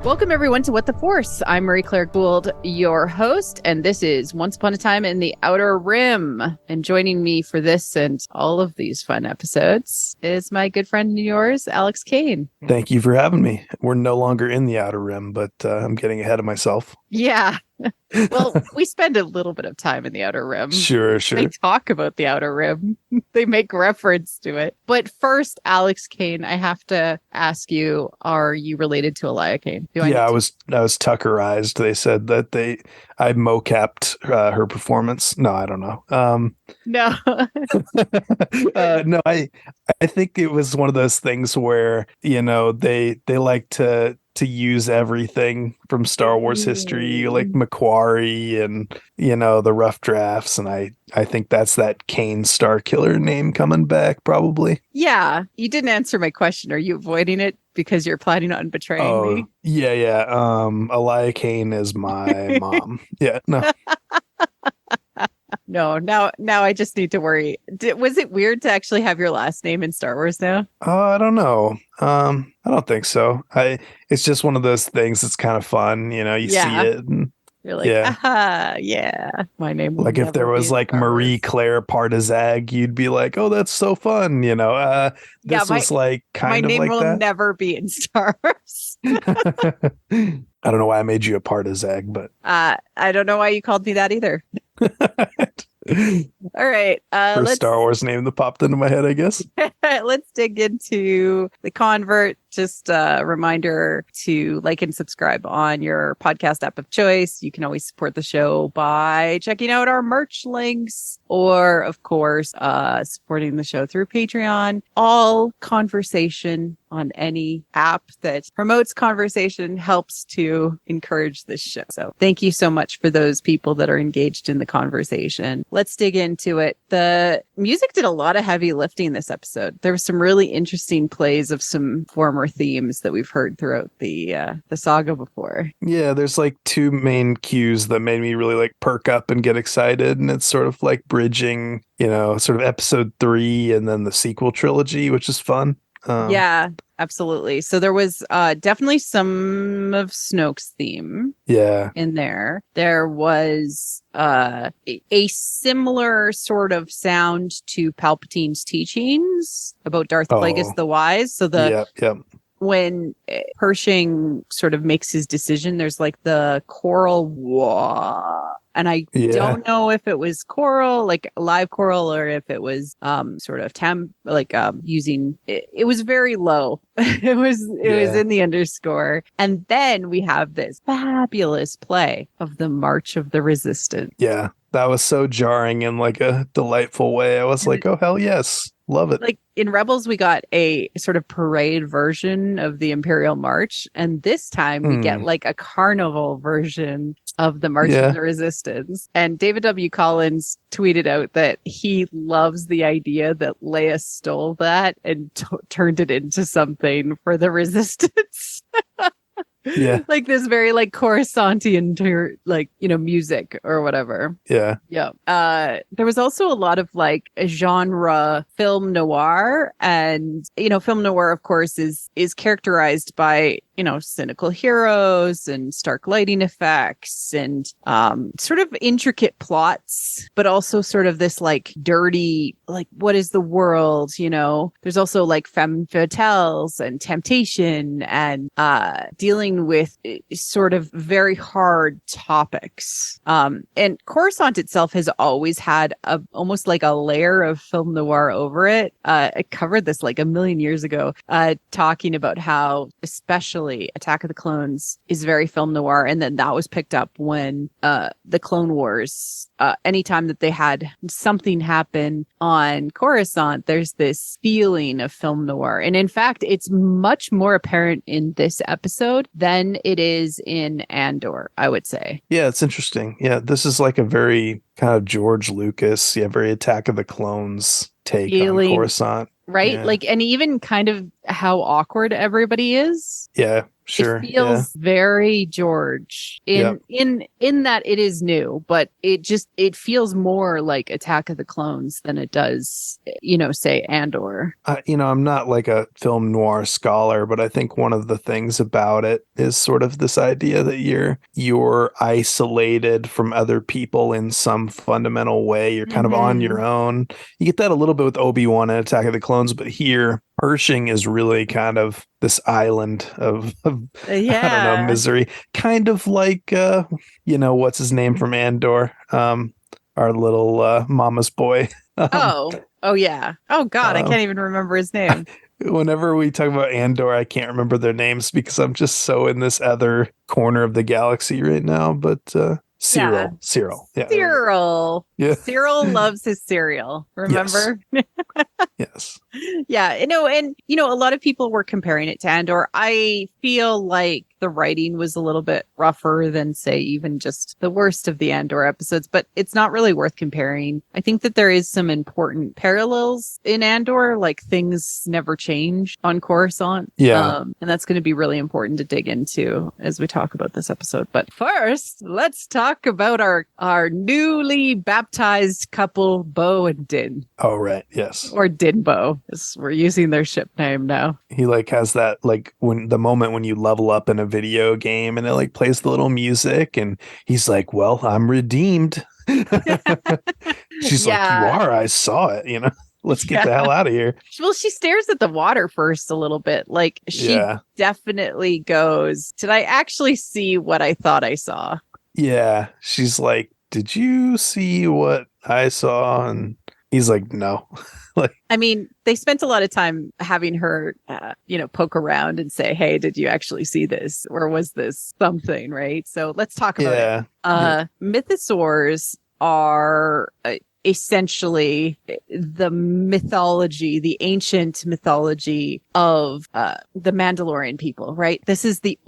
Welcome, everyone, to What the Force. I'm Marie-Claire Gould, your host, and this is Once Upon a Time in the Outer Rim. And joining me for this and all of these fun episodes is my good friend and yours, Alex Kane. Thank you for having me. We're no longer in the Outer Rim, but I'm getting ahead of myself. Yeah. Well, we spend a little bit of time in the Outer Rim. Sure. They talk about the Outer Rim. They make reference to it. But first, Alex Kane, I have to ask you, are you related to Îyâxe Kane? I was Tuckerized. They said that I mocapped her performance. No, I don't know. No. No, I think it was one of those things where, they like to use everything from Star Wars history, like Macquarie and, the rough drafts. And I think that's that Kane Starkiller name coming back, probably. Yeah. You didn't answer my question. Are you avoiding it because you're planning on betraying me? Yeah. Îyâxe Kane is my mom. Yeah, no. No, now I just need to worry. Was it weird to actually have your last name in Star Wars now? I don't know. I don't think so. It's just one of those things that's kind of fun. You see it. And, you're like, yeah. My name. Like if there was like Marie-Claire Partizag, you'd be like, oh, that's so fun. This was like kind of like that. My name will never be in Star Wars. I don't know why I made you a Partizag, but I don't know why you called me that either. All right. First Star Wars name that popped into my head, I guess. Let's dig into the convert. Just a reminder to like and subscribe on your podcast app of choice. You can always support the show by checking out our merch links or, of course, supporting the show through Patreon. All conversation on any app that promotes conversation helps to encourage this show. So thank you so much for those people that are engaged in the conversation. Let's dig into it. The music did a lot of heavy lifting this episode. There were some really interesting plays of some former themes that we've heard throughout the saga before. Yeah, there's like two main cues that made me really like perk up and get excited, and it's sort of like bridging, sort of episode 3 and then the sequel trilogy, which is fun. Yeah, absolutely. So there was definitely some of Snoke's theme in there. There was a similar sort of sound to Palpatine's teachings about Darth Plagueis the Wise. So when Pershing sort of makes his decision, there's like the choral wah. And I don't know if it was choral, like live choral, or if it was sort of using it was very low. It was in the underscore. And then we have this fabulous play of the March of the Resistance. Yeah, that was so jarring in like a delightful way. I was like, oh, hell yes. Love it. Like in Rebels, we got a sort of parade version of the Imperial March. And this time we get like a carnival version of the March of the Resistance. And David W. Collins tweeted out that he loves the idea that Leia stole that and turned it into something for the Resistance. Yeah. Like this very like Coruscantian music or whatever. Yeah. Yeah. There was also a lot of like a genre film noir, and film noir of course is characterized by cynical heroes and stark lighting effects and sort of intricate plots, but also sort of this like dirty, like what is the world? There's also like femme fatales and temptation and dealing with sort of very hard topics. And Coruscant itself has always had almost like a layer of film noir over it. I covered this like a million years ago, talking about how especially Attack of the Clones is very film noir, and then that was picked up when the Clone Wars, anytime that they had something happen on Coruscant, there's this feeling of film noir. And in fact, it's much more apparent in this episode than it is in Andor, I would say. Yeah, it's interesting. Yeah, this is like a very kind of George Lucas, very Attack of the Clones take on Coruscant. Right? Yeah. Like, and even kind of how awkward everybody is. Yeah, sure. It feels very George in that it is new, but it feels more like Attack of the Clones than it does, say Andor. I'm not like a film noir scholar, but I think one of the things about it is sort of this idea that you're isolated from other people in some fundamental way. You're kind of on your own. You get that a little bit with Obi-Wan and Attack of the Clones, but here Pershing is really kind of this island of I don't know, misery. Kind of like what's his name from Andor? Our little mama's boy. Oh yeah. Oh God, I can't even remember his name. Whenever we talk about Andor, I can't remember their names because I'm just so in this other corner of the galaxy right now. But Cyril. Yeah. Cyril. Yeah. Cyril loves his cereal. Remember? Yes. Yeah. And a lot of people were comparing it to Andor. I feel like the writing was a little bit rougher than, say, even just the worst of the Andor episodes, but it's not really worth comparing. I think that there is some important parallels in Andor, like things never change on Coruscant. Yeah. And that's going to be really important to dig into as we talk about this episode. But first, let's talk about our newly baptized couple, Bo and Din. Oh, right. Yes. Or Dinbo, as we're using their ship name now. He has that when the moment when you level up in a video game and it plays the little music and he's like, well, I'm redeemed. She's like, you are, I saw it, let's get the hell out of here. Well, she stares at the water first a little bit. She definitely goes, did I actually see what I thought I saw? Yeah. She's like, did you see what I saw? And he's like, no. They spent a lot of time having her, poke around and say, hey, did you actually see this? Or was this something, right? So let's talk about it. Mythosaurs are essentially the mythology, the ancient mythology of the Mandalorian people, right? This is the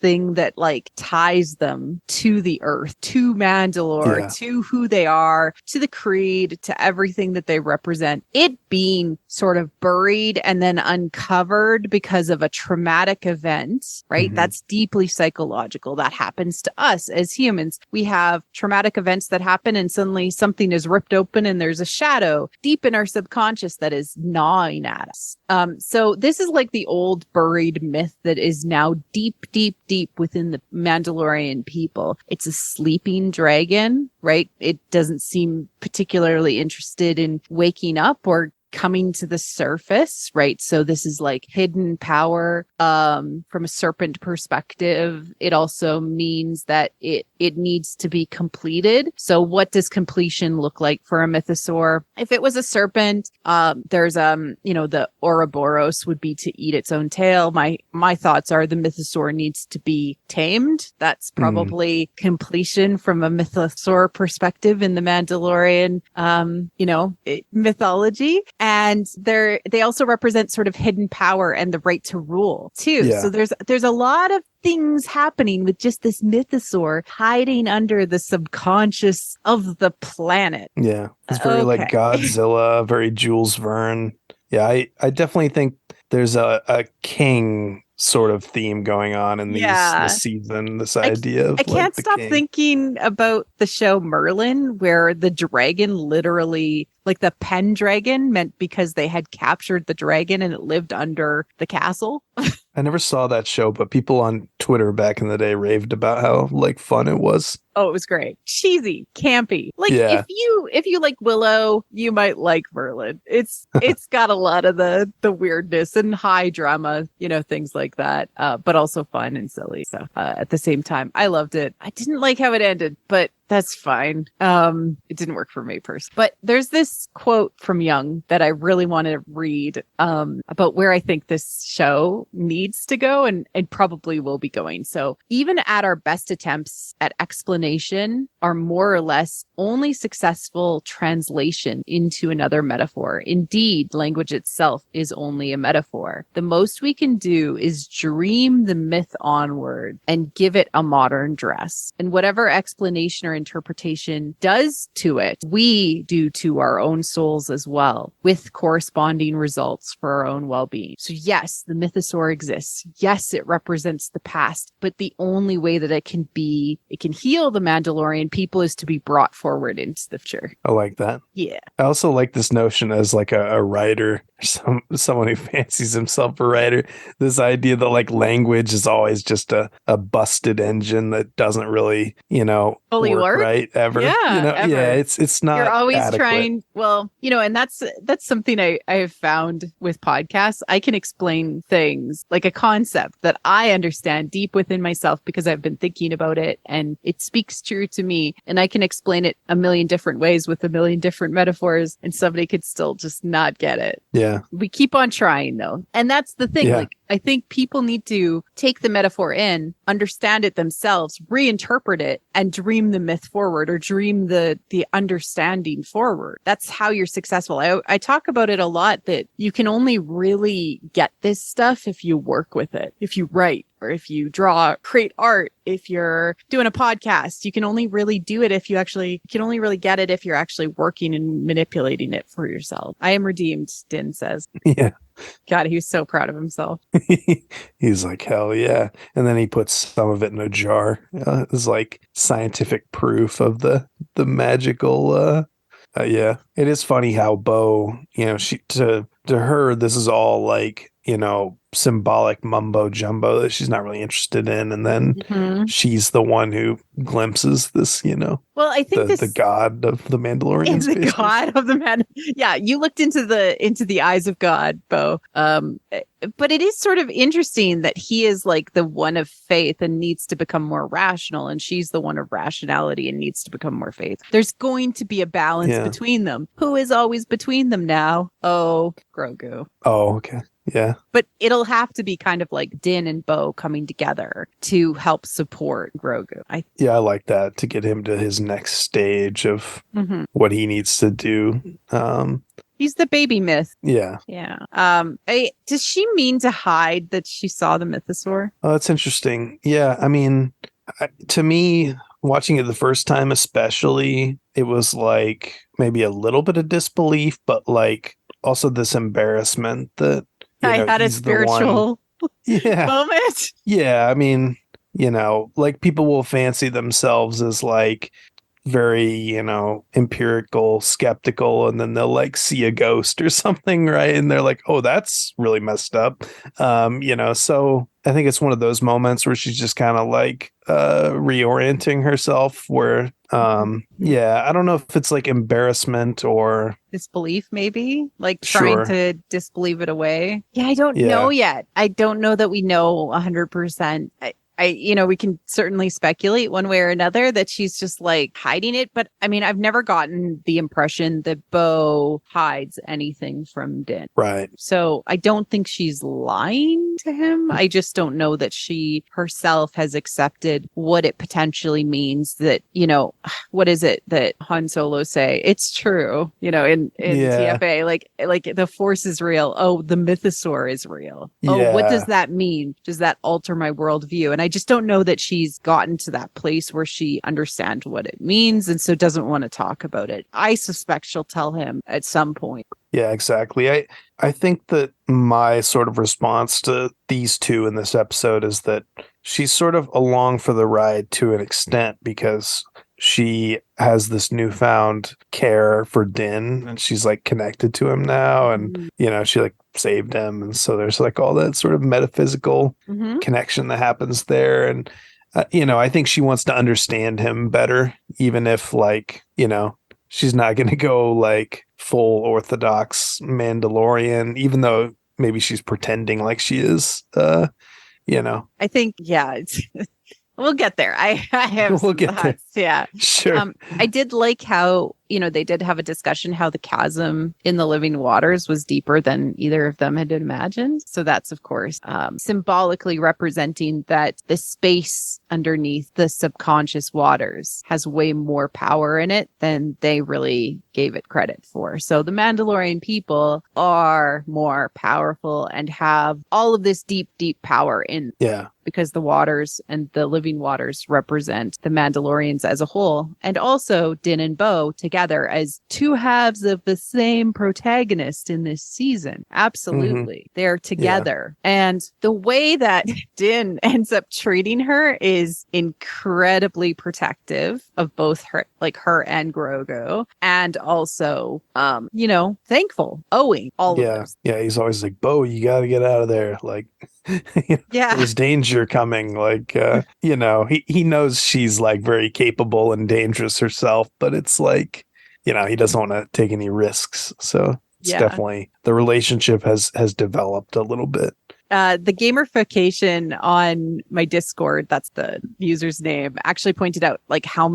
thing that ties them to the earth, to Mandalore, to who they are, to the creed, to everything that they represent. It being sort of buried and then uncovered because of a traumatic event, right? That's deeply psychological. That happens to us as humans. We have traumatic events that happen and suddenly something is ripped open and there's a shadow deep in our subconscious that is gnawing at us. So this is like the old buried myth that is now deep, deep, deep within the Mandalorian people. It's a sleeping dragon, right? It doesn't seem particularly interested in waking up or coming to the surface, right? So this is hidden power from a serpent perspective. It also means that it needs to be completed. So what does completion look like for a mythosaur? If it was a serpent, there's the Ouroboros would be to eat its own tail. My thoughts are the mythosaur needs to be tamed. That's probably completion from a mythosaur perspective in the Mandalorian mythology. And they also represent sort of hidden power and the right to rule too. Yeah. So there's a lot of things happening with just this mythosaur hiding under the subconscious of the planet. Yeah. It's very Godzilla, very Jules Verne. Yeah, I definitely think there's a king sort of theme going on in this season, this idea of I can't stop thinking about the show Merlin, where the dragon literally, the Pendragon, meant because they had captured the dragon and it lived under the castle. I never saw that show, but people on Twitter back in the day raved about how fun it was. Oh, it was great. Cheesy, campy. If you like Willow, you might like Merlin. It's got a lot of the weirdness and high drama, things like that, but also fun and silly. So at the same time, I loved it. I didn't like how it ended, but that's fine. It didn't work for me personally. But there's this quote from Young that I really want to read about where I think this show needs to go and probably will be going. So even at our best attempts at explanation are more or less only successful translation into another metaphor. Indeed, language itself is only a metaphor. The most we can do is dream the myth onward and give it a modern dress. And whatever explanation or interpretation does to it, we do to our own souls as well, with corresponding results for our own well-being. So yes, the mythosaur exists. Yes, it represents the past, but the only way that it can heal the Mandalorian people is to be brought forward into the future. I like that. Yeah. I also like this notion as like a writer, someone who fancies himself a writer, this idea that like language is always just a busted engine that doesn't really, fully work right ever. Yeah, ever. Yeah, it's not. You're always adequate. trying. Well, and that's something I have found with podcasts. I can explain things like a concept that I understand deep within myself because I've been thinking about it and it speaks true to me. And I can explain it a million different ways with a million different metaphors, and somebody could still just not get it. Yeah. We keep on trying though. And that's the thing. Yeah. Like, I think people need to take the metaphor in, understand it themselves, reinterpret it, and dream the myth forward, or dream the understanding forward. That's how you're successful. I talk about it a lot, that you can only really get this stuff if you work with it, if you write, or if you draw, create art, if you're doing a podcast. You can only really do it if you can only really get it if you're actually working and manipulating it for yourself. I am redeemed, Din says. Yeah. God, he was so proud of himself. He's like, hell yeah. And then he puts some of it in a jar. It's like scientific proof of the magical. Yeah. It is funny how Bo, she to her, this is all like, symbolic mumbo jumbo that she's not really interested in. And then she's the one who glimpses this, well, I think the god of the Mandalorians. The basically. God of the man. Yeah, you looked into the eyes of God, Bo. But it is sort of interesting that he is like the one of faith and needs to become more rational, and she's the one of rationality and needs to become more faith. There's going to be a balance between them. Who is always between them now? Oh, Grogu. Oh, okay. Yeah. But it'll have to be kind of like Din and Bo coming together to help support Grogu. I like that, to get him to his next stage of what he needs to do. He's the baby myth. Yeah. Yeah. Does she mean to hide that she saw the mythosaur? Oh, that's interesting. Yeah. I mean, to me, watching it the first time especially, it was like maybe a little bit of disbelief, but like also this embarrassment that I had a spiritual moment. Yeah. I mean, like people will fancy themselves as like very, empirical, skeptical, and then they'll like see a ghost or something, right? And they're like, oh, that's really messed up. So I think it's one of those moments where she's just kind of like reorienting herself where I don't know if it's like embarrassment or disbelief, maybe like trying to disbelieve it away. I don't know yet. I don't know that we know 100%. We can certainly speculate one way or another that she's just like hiding it. But I mean, I've never gotten the impression that Bo hides anything from Din. Right. So I don't think she's lying to him. I just don't know that she herself has accepted what it potentially means that, what is it that Han Solo say? It's true, in TFA, like the Force is real. Oh, the mythosaur is real. Oh, what does that mean? Does that alter my worldview? And I just don't know that she's gotten to that place where she understands what it means and so doesn't want to talk about it. I suspect she'll tell him at some point. Yeah, exactly. I think that my sort of response to these two in this episode is that she's sort of along for the ride to an extent because she has this newfound care for Din and she's like connected to him now and she like saved him, and so there's like all that sort of metaphysical connection that happens there, and I think she wants to understand him better, even if like she's not going to go like full orthodox Mandalorian, even though maybe she's pretending like she is. I think it's we'll get there. I have we'll get thoughts. there. Yeah. Sure. I did like how, they did have a discussion how the chasm in the living waters was deeper than either of them had imagined. So that's, of course, symbolically representing that the space underneath the subconscious waters has way more power in it than they really gave it credit for. So the Mandalorian people are more powerful and have all of this deep, deep power in. Yeah. Because the waters and the living waters represent the Mandalorians as a whole, and also Din and Bo together as two halves of the same protagonist in this season. Absolutely. They're together. Yeah. And the way that Din ends up treating her is incredibly protective of both her and Grogu, and also, thankful, owing all of those. Yeah, he's always like, Bo, you got to get out of there. Like, there's danger coming. Like, he knows she's like very capable and dangerous herself, but it's like, he doesn't want to take any risks. So it's definitely, the relationship has developed a little bit. The gamification on my Discord, that's the user's name, actually pointed out like how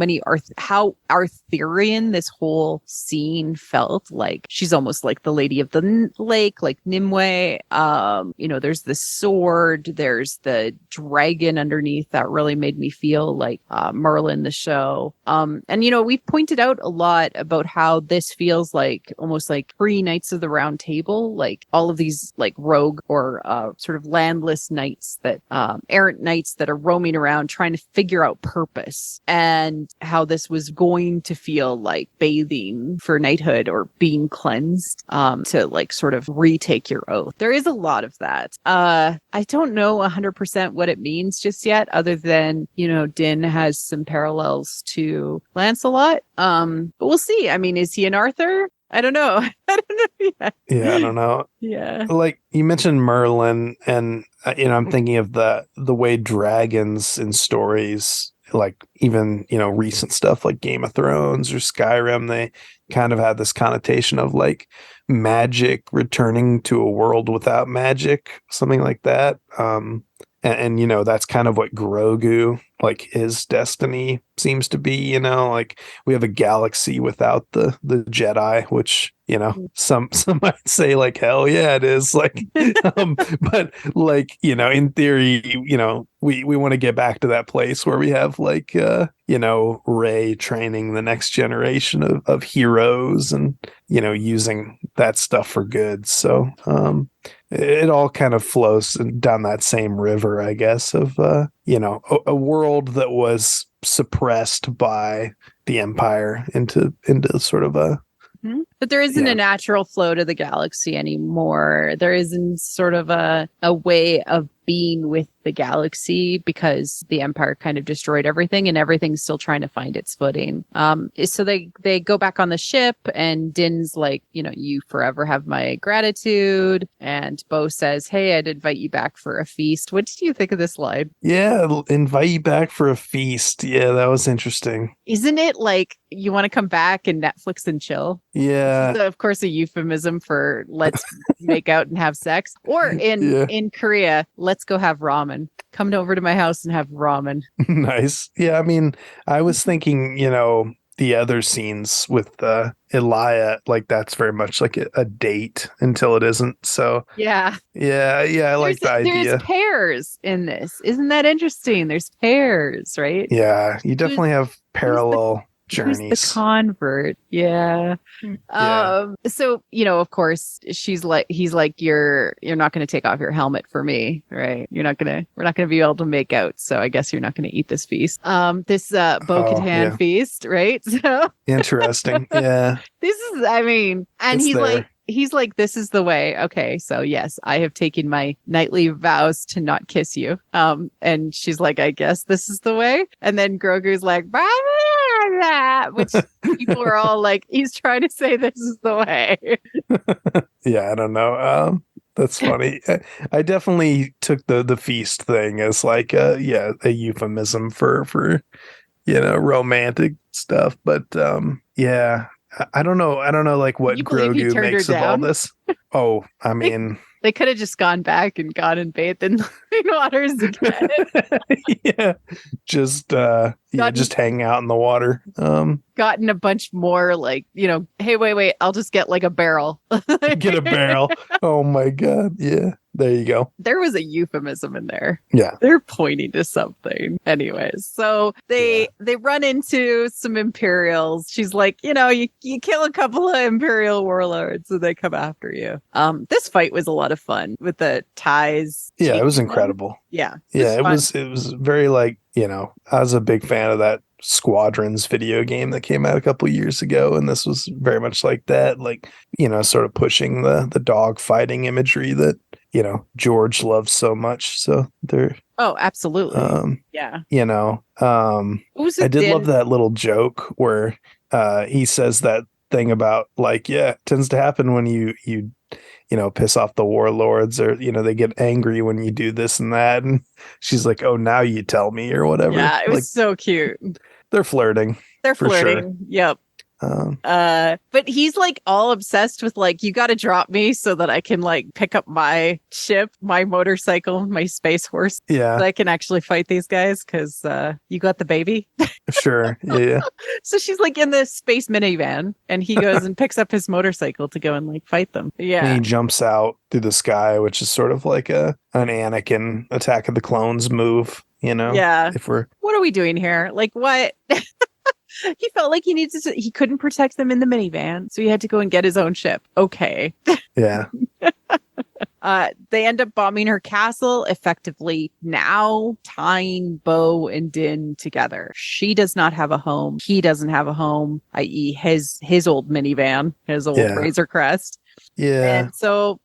Arthurian this whole scene felt. Like she's almost like the Lady of the Lake, like Nimue. There's the sword, there's the dragon underneath that really made me feel like Merlin the show. We've pointed out a lot about how this feels like almost like pre-Knights of the Round Table, like all of these like rogue or sort of landless knights that errant knights that are roaming around trying to figure out purpose, and how this was going to feel like bathing for knighthood or being cleansed to like sort of retake your oath. There is a lot of that. I don't know 100% what it means just yet, other than Din has some parallels to Lancelot, but we'll see. I mean, is he an Arthur? I don't know. I don't know yet. Yeah, I don't know. Yeah. Like you mentioned Merlin, and I'm thinking of the way dragons in stories, like even recent stuff like Game of Thrones or Skyrim, they kind of had this connotation of like magic returning to a world without magic, something like that. And that's kind of what Grogu, like his destiny seems to be, like we have a galaxy without the Jedi, which, some might say like, hell yeah, it is like, but like, in theory, we want to get back to that place where we have like, Rey training the next generation of heroes and, using that stuff for good. So, it all kind of flows down that same river, I guess, of, a world that was suppressed by the Empire into sort of a... But there isn't a natural flow to the galaxy anymore. There isn't sort of a way of being with the galaxy because the Empire kind of destroyed everything and everything's still trying to find its footing. So they go back on the ship and Din's like, you forever have my gratitude. And Bo says, hey, I'd invite you back for a feast. What did you think of this line? Yeah, invite you back for a feast. Yeah, that was interesting. Isn't it like you want to come back and Netflix and chill? Yeah. So, of course, a euphemism for let's make out and have sex. Or in Korea, let's go have ramen. Come over to my house and have ramen. Nice. Yeah, I mean, I was thinking, the other scenes with Elia, like that's very much like a date until it isn't. So yeah, I like the idea. There's pairs in this. Isn't that interesting? There's pairs, right? Yeah, you definitely have parallel journeys. The convert, yeah. So of course he's like, you're not going to take off your helmet for me, right? We're not going to be able to make out, so I guess you're not going to eat this feast, this Bo-Katan feast, right? So interesting. Yeah, this is, I mean, and it's he's like, this is the way. Okay, so yes, I have taken my nightly vows to not kiss you. And she's like, I guess this is the way. And then Grogu's like, blah, blah, blah, which people are all like, he's trying to say this is the way. Yeah, I don't know. That's funny. I definitely took the feast thing as like a euphemism for romantic stuff. But yeah. I don't know like what Grogu makes of all this. Oh, I mean, They could have just gone back and gone and bathed in the waters again. Yeah. Just hang out in the water. Gotten a bunch more like, hey, wait, I'll just get like a barrel. Get a barrel. Oh my God. Yeah. There you go. There was a euphemism in there. Yeah. They're pointing to something. Anyways, so they run into some Imperials. She's like, you kill a couple of Imperial warlords and they come after you. This fight was a lot of fun with the ties. Yeah, it was incredible. Yeah. It was very like, I was a big fan of that Squadrons video game that came out a couple years ago, and this was very much like that, like, sort of pushing the dog fighting imagery that George loves so much. So they're absolutely. Yeah. I did love that little joke where he says that thing about like, it tends to happen when you piss off the warlords, or they get angry when you do this and that, and she's like, oh, now you tell me, or whatever. Yeah, it was so cute. They're flirting. They're flirting. Sure. Yep. But he's like all obsessed with like, you got to drop me so that I can like pick up my ship, my motorcycle, my space horse. Yeah. So I can actually fight these guys because you got the baby. Sure. Yeah. So she's like in the space minivan and he goes and picks up his motorcycle to go and like fight them. Yeah. And he jumps out through the sky, which is sort of like an Anakin Attack of the Clones move, Yeah. What are we doing here? Like what? He felt like he couldn't protect them in the minivan, so he had to go and get his own ship. Okay. Yeah. They end up bombing her castle, effectively now tying Bo and Din together. She does not have a home. He doesn't have a home, i.e. his old minivan, his old Razor Crest. Yeah. And so,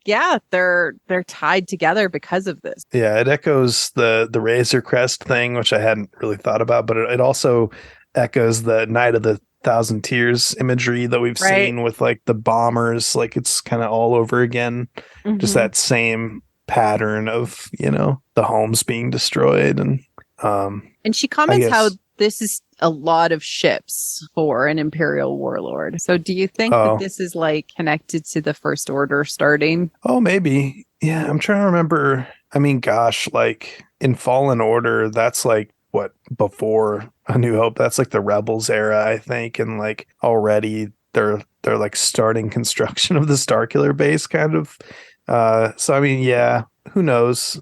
they're tied together because of this. Yeah, it echoes the Razor Crest thing, which I hadn't really thought about, but it also echoes the Night of the Thousand Tears imagery that we've seen with like the bombers. Like it's kind of all over again. Mm-hmm. Just that same pattern of, the homes being destroyed. And she comments how this is a lot of ships for an Imperial warlord. So do you think that this is like connected to the First Order starting? Oh, maybe. Yeah, I'm trying to remember. I mean, gosh, like in Fallen Order, that's like what, before A New Hope? That's like the Rebels era, I think. And like already they're like starting construction of the Starkiller base kind of. So I mean, yeah, who knows?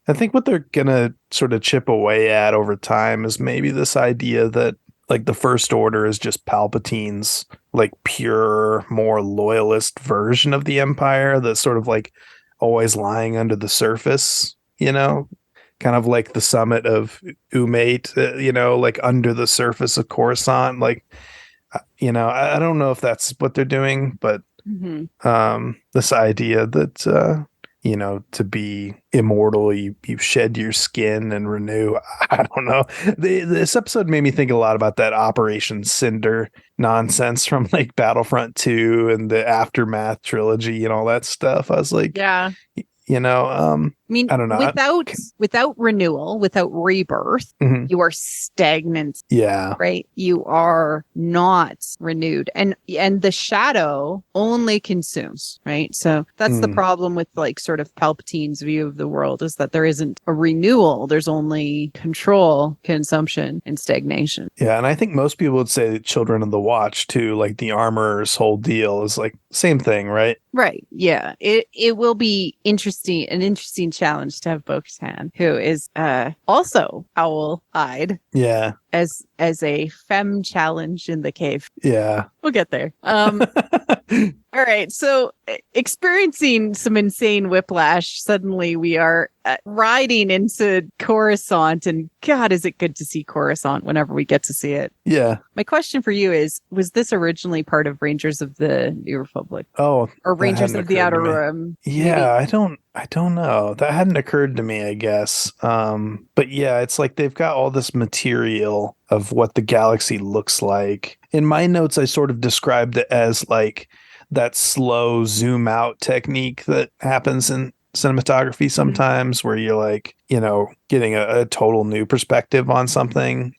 I think what they're gonna sort of chip away at over time is maybe this idea that like the First Order is just Palpatine's like pure, more loyalist version of the Empire that's sort of like always lying under the surface, kind of like the summit of Umate, like under the surface of Coruscant. Like, I don't know if that's what they're doing, but this idea that to be immortal, you shed your skin and renew. I don't know. This episode made me think a lot about that Operation Cinder nonsense from like Battlefront 2 and the Aftermath trilogy and all that stuff. I was like, yeah. I mean, I don't know. Without renewal, without rebirth, you are stagnant. Yeah. Right. You are not renewed. And the shadow only consumes. Right. So that's the problem with like sort of Palpatine's view of the world, is that there isn't a renewal. There's only control, consumption, and stagnation. Yeah. And I think most people would say that Children of the Watch too, like the Armorer's whole deal is like same thing, right? Right. Yeah. It will be an interesting challenge to have Bo-Katan, who is also owl-eyed. Yeah. As a femme challenge in the cave. Yeah. We'll get there. All right. So experiencing some insane whiplash, suddenly we are riding into Coruscant, and God, is it good to see Coruscant whenever we get to see it. Yeah. My question for you is, was this originally part of Rangers of the New Republic? Oh, or Rangers of the Outer Rim? Yeah, maybe? I don't know. That hadn't occurred to me, I guess. But yeah, it's like they've got all this material of what the galaxy looks like. In my notes, I sort of described it as like that slow zoom out technique that happens in cinematography sometimes, where you're like, getting a total new perspective on something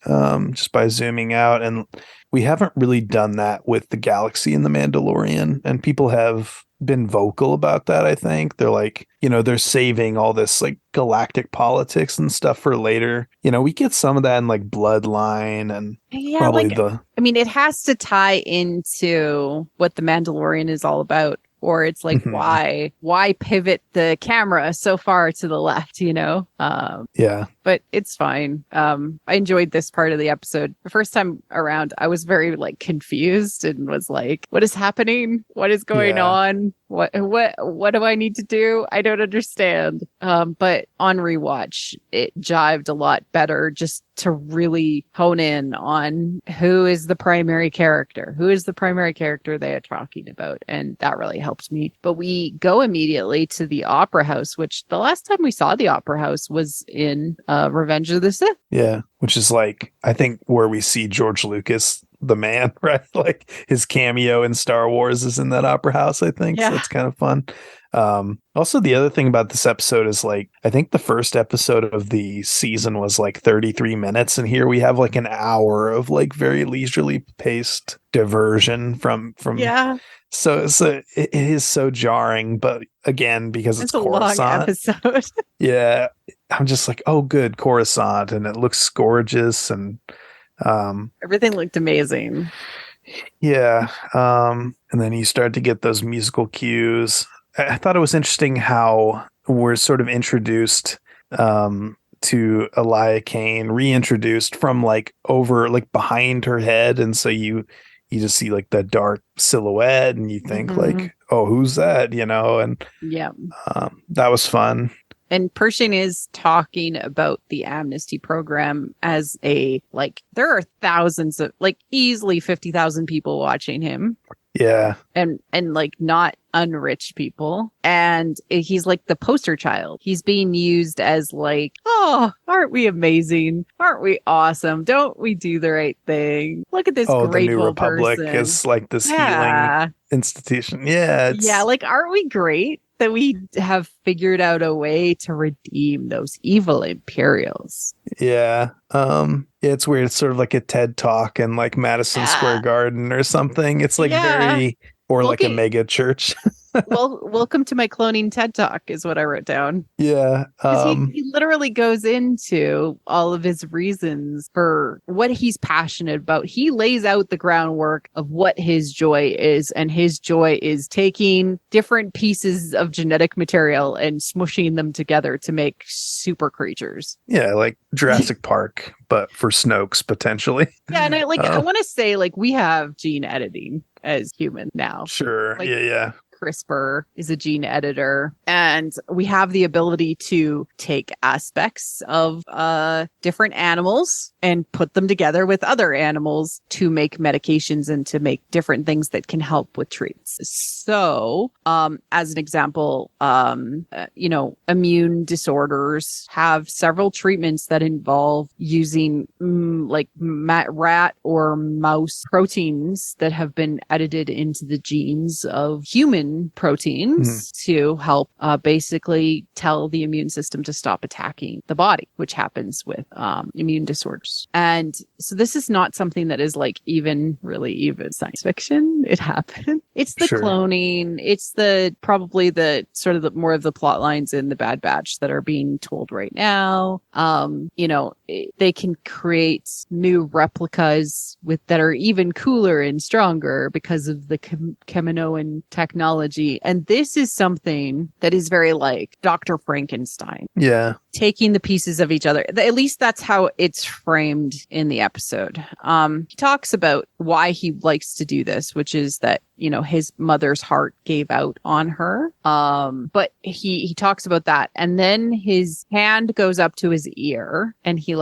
just by zooming out. And we haven't really done that with the galaxy in The Mandalorian, and people have been vocal about that. I think they're like, they're saving all this like galactic politics and stuff for later. We get some of that in like Bloodline and probably it has to tie into what the Mandalorian is all about. Or it's like, why pivot the camera so far to the left, Yeah. But it's fine. I enjoyed this part of the episode. The first time around, I was very like confused and was like, what is happening? What is going on? What do I need to do? I don't understand. But on rewatch, it jived a lot better just to really hone in on who is the primary character. Who is the primary character they are talking about? And that really helps me. But we go immediately to the Opera House, which the last time we saw the Opera House was in Revenge of the Sith. Yeah, which is like, I think where we see George Lucas, the man, right? Like his cameo in Star Wars is in that Opera House, I think. Yeah. So it's kind of fun. Also, the other thing about this episode is like, I think the first episode of the season was like 33 minutes. And here we have like an hour of like very leisurely paced diversion from yeah. So it is so jarring, but again, because it's Coruscant, a long episode. Yeah, I'm just like, oh, good, Coruscant, and it looks gorgeous, and everything looked amazing. Yeah, and then you start to get those musical cues. I thought it was interesting how we're sort of introduced to Elia Kane, reintroduced from like over like behind her head, and so you just see like the dark silhouette and you think like, oh, who's that? And yeah, that was fun. And Pershing is talking about the amnesty program as there are thousands of easily 50,000 people watching him. Yeah. And like not unrich people. And he's like the poster child. He's being used as like, oh, aren't we amazing? Aren't we awesome? Don't we do the right thing? Look at this grateful the New Republic person. Is like this healing institution. Yeah. Yeah. Like, aren't we great that we have figured out a way to redeem those evil Imperials? Yeah. It's weird. It's sort of like a TED Talk in like Madison Square Garden or something. It's like very, or like a mega church. Well, welcome to my cloning TED Talk is what I wrote down. Yeah. He literally goes into all of his reasons for what he's passionate about. He lays out the groundwork of what his joy is. And his joy is taking different pieces of genetic material and smushing them together to make super creatures. Yeah, like Jurassic Park, but for Snokes, potentially. Yeah, and I want to say, like, we have gene editing as human now. Sure. Like, yeah. CRISPR is a gene editor, and we have the ability to take aspects of different animals and put them together with other animals to make medications and to make different things that can help with treats. So, as an example, immune disorders have several treatments that involve using rat or mouse proteins that have been edited into the genes of human proteins to help basically tell the immune system to stop attacking the body, which happens with immune disorders. And so this is not something that is like even science fiction. It happened. It's the cloning. It's probably the sort of the more of the plot lines in the Bad Batch that are being told right now. They can create new replicas that are even cooler and stronger because of the Kaminoan technology. And this is something that is very like Dr. Frankenstein. Yeah. Taking the pieces of each other. At least that's how it's framed in the episode. He talks about why he likes to do this, which is that, his mother's heart gave out on her. But he talks about that. And then his hand goes up to his ear and he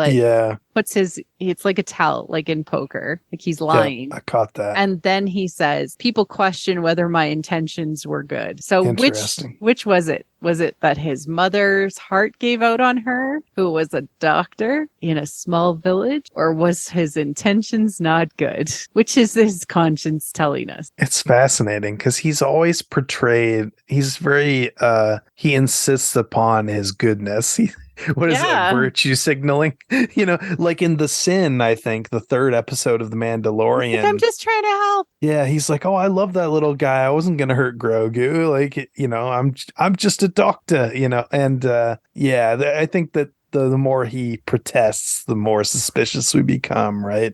puts it's like a tell, like in poker, like he's lying. Yeah, I caught that. And then he says, people question whether my intentions were good. So which was it? Was it that his mother's heart gave out on her, who was a doctor in a small village, or was his intentions not good? Which is his conscience telling us? It's fascinating because he's always portrayed, he's very, he insists upon his goodness. what is it, like Yeah. virtue signaling? You know, like in The Sin, I think the third episode of The Like, Mandalorian. I'm just trying to help. Yeah, he's like, "Oh, I love that little guy. I wasn't gonna hurt Grogu. Like, you know, I'm just a doctor, you know." And yeah, I think that the more he protests, the more suspicious we become, right?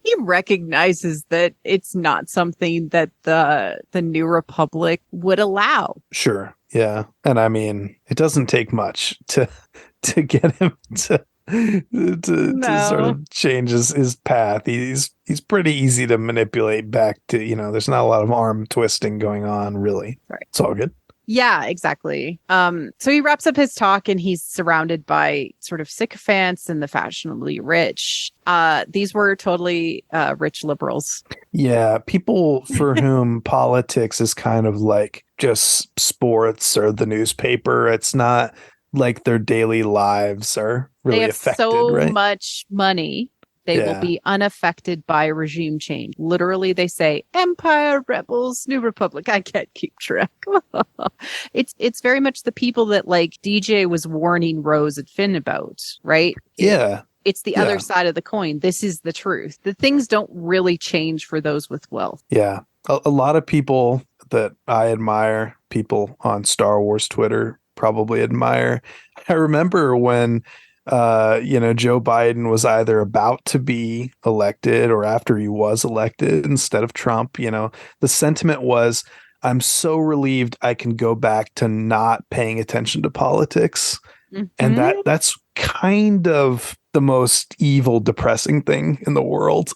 He recognizes that it's not something that the New Republic would allow. Sure, yeah, and I mean, it doesn't take much to get him to sort No. of change his path. He's pretty easy to manipulate back to, you know, there's not a lot of arm twisting going on, really. Right. It's all good. Yeah, exactly. So he wraps up his talk and he's surrounded by sort of sycophants and the fashionably rich. These were totally rich liberals. Yeah, people for whom politics is kind of like just sports or the newspaper. It's not like their daily lives are really They have affected, so right? much money. They will be unaffected by regime change. Literally, they say Empire, Rebels, New Republic. I can't keep track. It's very much the people that like DJ was warning Rose and Finn about, right? Yeah. It's the other side of the coin. This is the truth. The things don't really change for those with wealth. Yeah. A lot of people that I admire, people on Star Wars Twitter probably admire. I remember when you know, Joe Biden was either about to be elected or after he was elected instead of Trump, you know, the sentiment was, I'm so relieved I can go back to not paying attention to politics. Mm-hmm. And that's kind of the most evil, depressing thing in the world.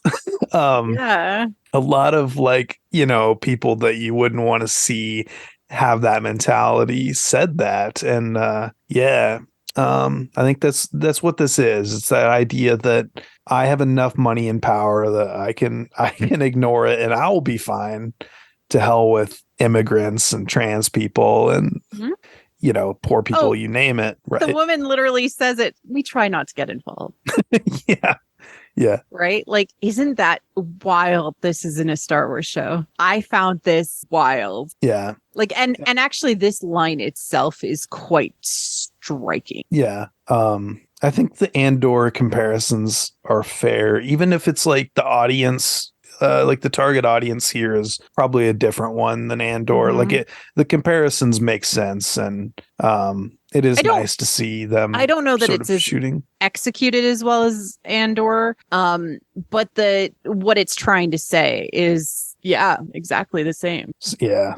Yeah. A lot of like, you know, people that you wouldn't want to see have that mentality said that. And I think that's what this is. It's that idea that I have enough money and power that I can ignore it and I'll be fine. To hell with immigrants and trans people and you know, poor people, you name it. Right. The woman literally says it. We try not to get involved. Yeah. Yeah. Right? Like, isn't that wild? This isn't a Star Wars show. I found this wild. Yeah. Like, and actually this line itself is quite striking. Yeah. I think the Andor comparisons are fair, even if it's like the audience, like the target audience here is probably a different one than Andor. Like the comparisons make sense, and it is nice to see them. I don't know that it's as shooting executed as well as Andor, but what it's trying to say is, yeah, exactly the same. Yeah,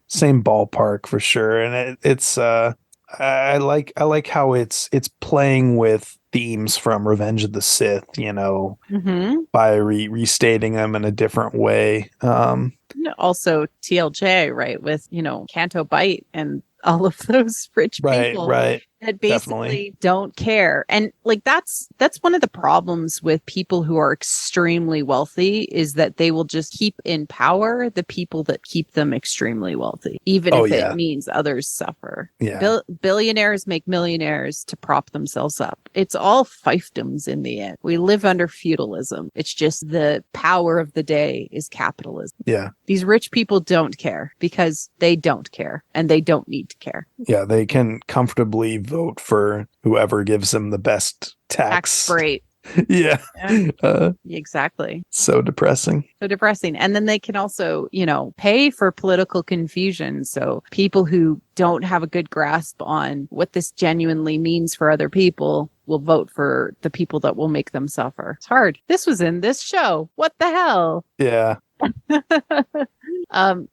same ballpark for sure, and it's I like how it's playing with themes from Revenge of the Sith, you know, by restating them in a different way. Also TLJ, right, with, you know, Canto Bight and all of those rich people that basically don't care. And like that's one of the problems with people who are extremely wealthy, is that they will just keep in power the people that keep them extremely wealthy, even if it means others suffer. Billionaires make millionaires to prop themselves up. It's all fiefdoms in the end. We live under feudalism. It's just the power of the day is capitalism. Yeah. These rich people don't care because they don't care, and they don't need to care. Yeah, they can comfortably vote for whoever gives them the best tax rate. Yeah. Exactly. So depressing. And then they can also, you know, pay for political confusion. So people who don't have a good grasp on what this genuinely means for other people will vote for the people that will make them suffer. It's hard. This was in this show. What the hell? Yeah.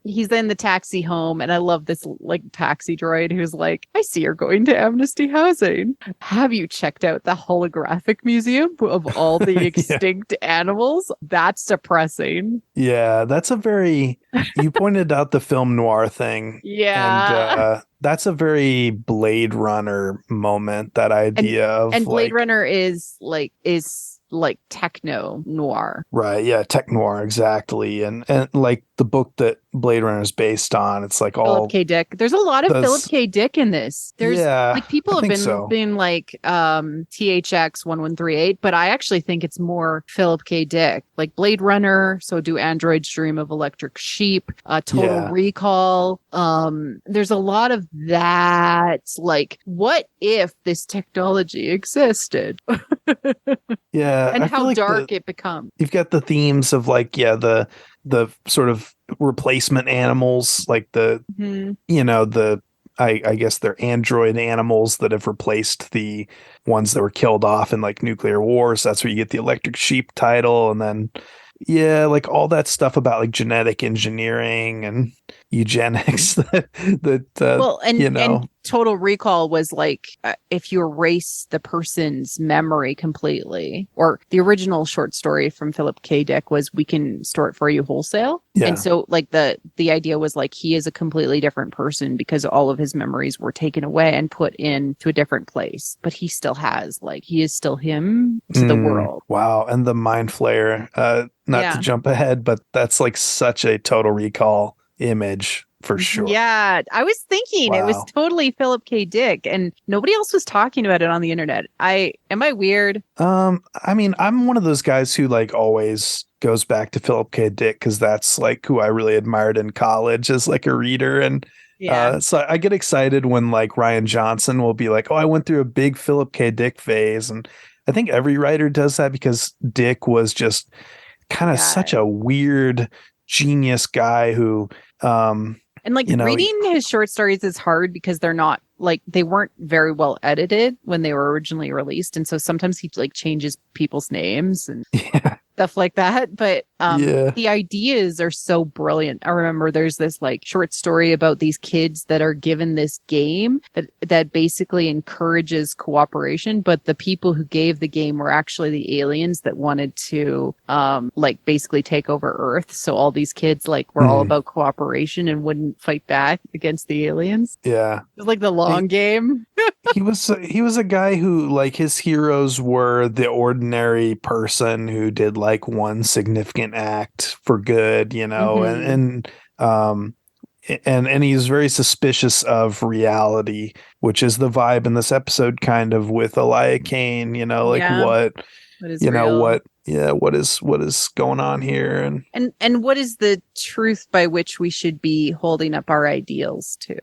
He's in the taxi home, and I love this like taxi droid who's like, I see you're going to Amnesty Housing. Have you checked out the holographic museum of all the extinct animals? That's depressing. Yeah, that's a very, you pointed out the film noir thing. Yeah. And that's a very Blade Runner moment, that idea of Blade Runner is like techno noir. Right, yeah, tech noir, exactly. And like the book that Blade Runner is based on. It's like all Philip K. Dick. There's a lot of Philip K. Dick in this. There's like people have been like THX 1138, but I actually think it's more Philip K. Dick. Like Blade Runner, So Do Androids Dream of Electric Sheep, Total Recall. There's a lot of that. Like, what if this technology existed? Yeah. And how dark it becomes. You've got the themes of like, the sort of replacement animals, like the I guess they're android animals that have replaced the ones that were killed off in like nuclear wars. That's where you get the Electric Sheep title. And then like all that stuff about like genetic engineering and eugenics and Total Recall was like if you erase the person's memory completely, or the original short story from Philip K. Dick was We Can Store It For You Wholesale. And so like the idea was like he is a completely different person because all of his memories were taken away and put into a different place, but he still has like he is still him to the world. Wow. And the Mind Flayer, not to jump ahead, but that's like such a Total Recall image for sure. Yeah, I was thinking it was totally Philip K. Dick, and nobody else was talking about it on the internet. Am I weird? I mean, I'm one of those guys who like always goes back to Philip K. Dick because that's like who I really admired in college as like a reader, and so I get excited when like Ryan Johnson will be like, "Oh, I went through a big Philip K. Dick phase," and I think every writer does that because Dick was just kind of such a weird genius guy who and like reading his short stories is hard because they're not like they weren't very well edited when they were originally released, and so sometimes he like changes people's names and stuff like that. But the ideas are so brilliant. I remember there's this like short story about these kids that are given this game that basically encourages cooperation, but the people who gave the game were actually the aliens that wanted to like basically take over Earth. So all these kids like were all about cooperation and wouldn't fight back against the aliens. Yeah. It was like the long game. he was a guy who like his heroes were the ordinary person who did like one significant act for good, and he's very suspicious of reality, which is the vibe in this episode kind of with Elia Kane, what is what is going on here, and what is the truth by which we should be holding up our ideals to?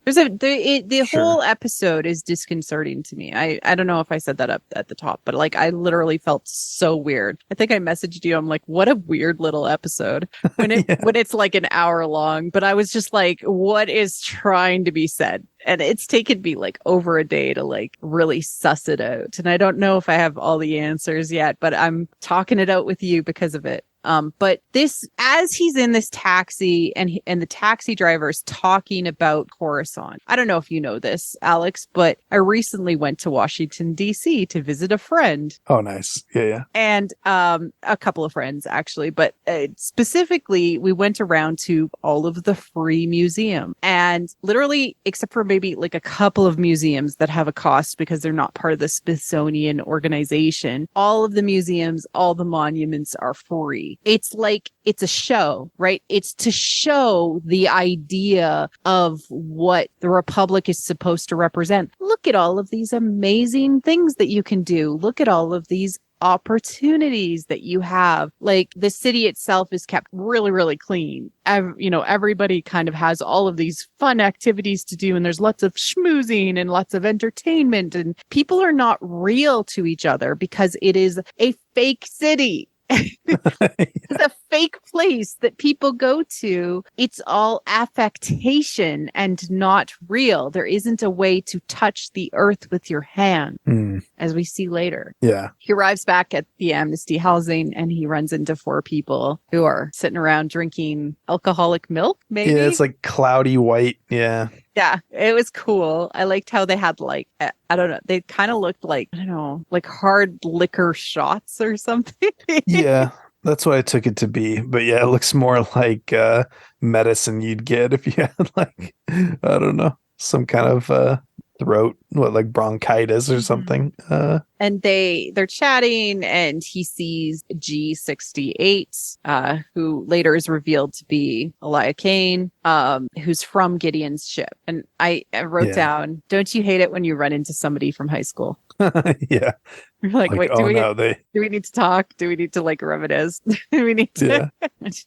The whole episode is disconcerting to me. I don't know if I said that up at the top, but like I literally felt so weird. I think I messaged you. I'm like, what a weird little episode when it's like an hour long. But I was just like, what is trying to be said? And it's taken me like over a day to like really suss it out. And I don't know if I have all the answers yet, but I'm talking it out with you because of it. But this, as he's in this taxi and the taxi driver is talking about Coruscant. I don't know if you know this, Alex, but I recently went to Washington, D.C. to visit a friend. Oh, nice. Yeah. And a couple of friends, actually. But specifically, we went around to all of the free museum. And literally, except for maybe like a couple of museums that have a cost because they're not part of the Smithsonian organization, all of the museums, all the monuments are free. It's like, it's a show, right? It's to show the idea of what the Republic is supposed to represent. Look at all of these amazing things that you can do. Look at all of these opportunities that you have. Like the city itself is kept really, really clean. Everybody kind of has all of these fun activities to do, and there's lots of schmoozing and lots of entertainment, and people are not real to each other because it is a fake city. It's a fake place that people go to. It's all affectation and not real. There isn't a way to touch the earth with your hand, as we see later. Yeah. He arrives back at the Amnesty housing and he runs into 4 people who are sitting around drinking alcoholic milk, maybe? Yeah, it's like cloudy white. Yeah. Yeah, it was cool. I liked how they had like, I don't know, they kind of looked like, I don't know, like hard liquor shots or something. Yeah, that's what I took it to be. But yeah, it looks more like medicine you'd get if you had like, I don't know, some kind of throat, like bronchitis or something. and they're chatting, and he sees G68, who later is revealed to be Elia Kane, who's from Gideon's ship. And I wrote down, don't you hate it when you run into somebody from high school? Yeah. You're like, wait, do we need to talk? Do we need to like reminisce? Do we need to,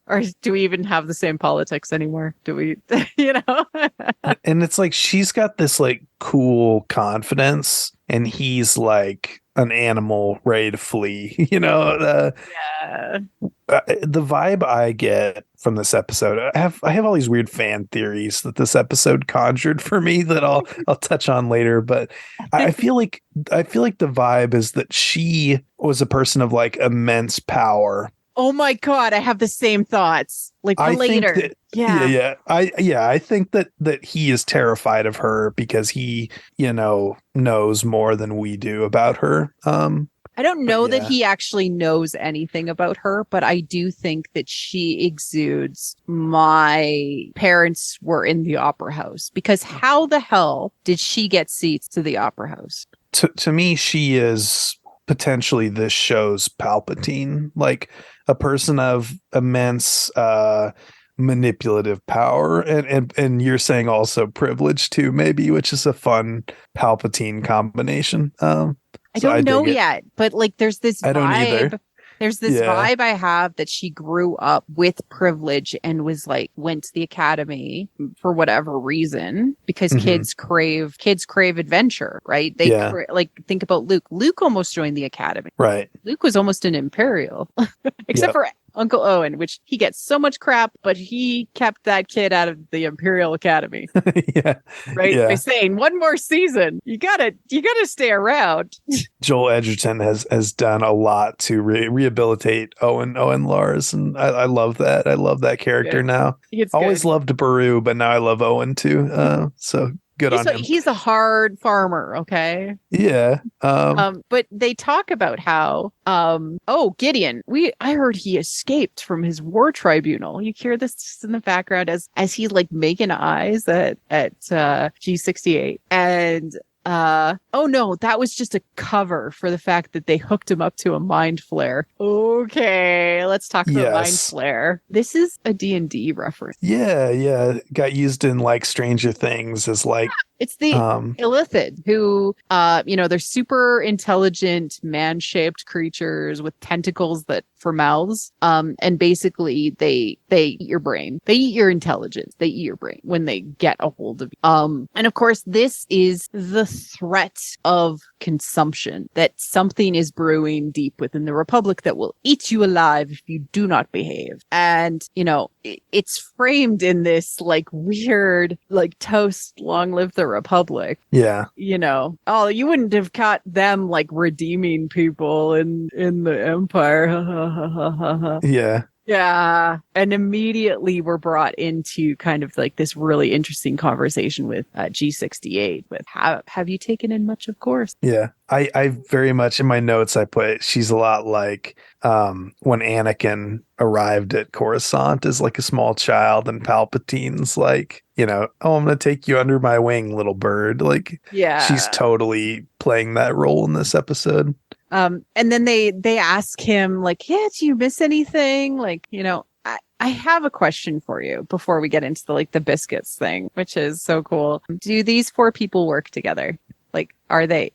or do we even have the same politics anymore? Do we, And it's like, she's got this like cool confidence, and he's like an animal ready to flee, Yeah. The vibe I get from this episode, I have all these weird fan theories that this episode conjured for me that I'll touch on later, but I feel like the vibe is that she was a person of like immense power. Oh my God, I have the same thoughts. Like for later. I think that he is terrified of her because he, knows more than we do about her. I don't know that he actually knows anything about her, but I do think that she exudes my parents were in the opera house, because how the hell did she get seats to the opera house? To me, she is potentially this show's Palpatine, like a person of immense manipulative power, and you're saying also privilege too, maybe, which is a fun Palpatine combination. I don't know yet, but like there's this vibe. I don't either. There's this vibe I have that she grew up with privilege and was like, went to the academy for whatever reason, because kids crave adventure, right? Like think about Luke. Luke almost joined the academy. Right. Luke was almost an Imperial, except for Uncle Owen, which he gets so much crap, but he kept that kid out of the Imperial Academy. Right? By saying, one more season, you gotta stay around. Joel Edgerton has done a lot to rehabilitate Owen Lars, and I love that. I love that character now. Always loved Baru, but now I love Owen too. So good on him. He's a hard farmer, okay? Yeah. But they talk about how Gideon, I heard he escaped from his war tribunal. You hear this in the background as he's like making eyes at G68, and oh no, that was just a cover for the fact that they hooked him up to a mind flare. Okay, let's talk about mind flare. This is a D&D reference. Yeah. Got used in like Stranger Things as like it's the Illithid, who they're super intelligent man-shaped creatures with tentacles that for mouths. And basically they eat your brain. They eat your intelligence. They eat your brain when they get a hold of you. And of course, this is the threat of consumption, that something is brewing deep within the Republic that will eat you alive if you do not behave. And, it's framed in this like weird, like toast, long live the Republic. Yeah. You wouldn't have caught them like redeeming people in the Empire. Yeah. Yeah. And immediately we're brought into kind of like this really interesting conversation with G68 with have you taken in much, of course? Yeah. I very much in my notes, I put, she's a lot like when Anakin arrived at Coruscant as like a small child, and Palpatine's like, I'm going to take you under my wing, little bird. Like, she's totally playing that role in this episode. And then they ask him like, do you miss anything? Like, I have a question for you before we get into the biscuits thing, which is so cool. Do these 4 people work together? Like,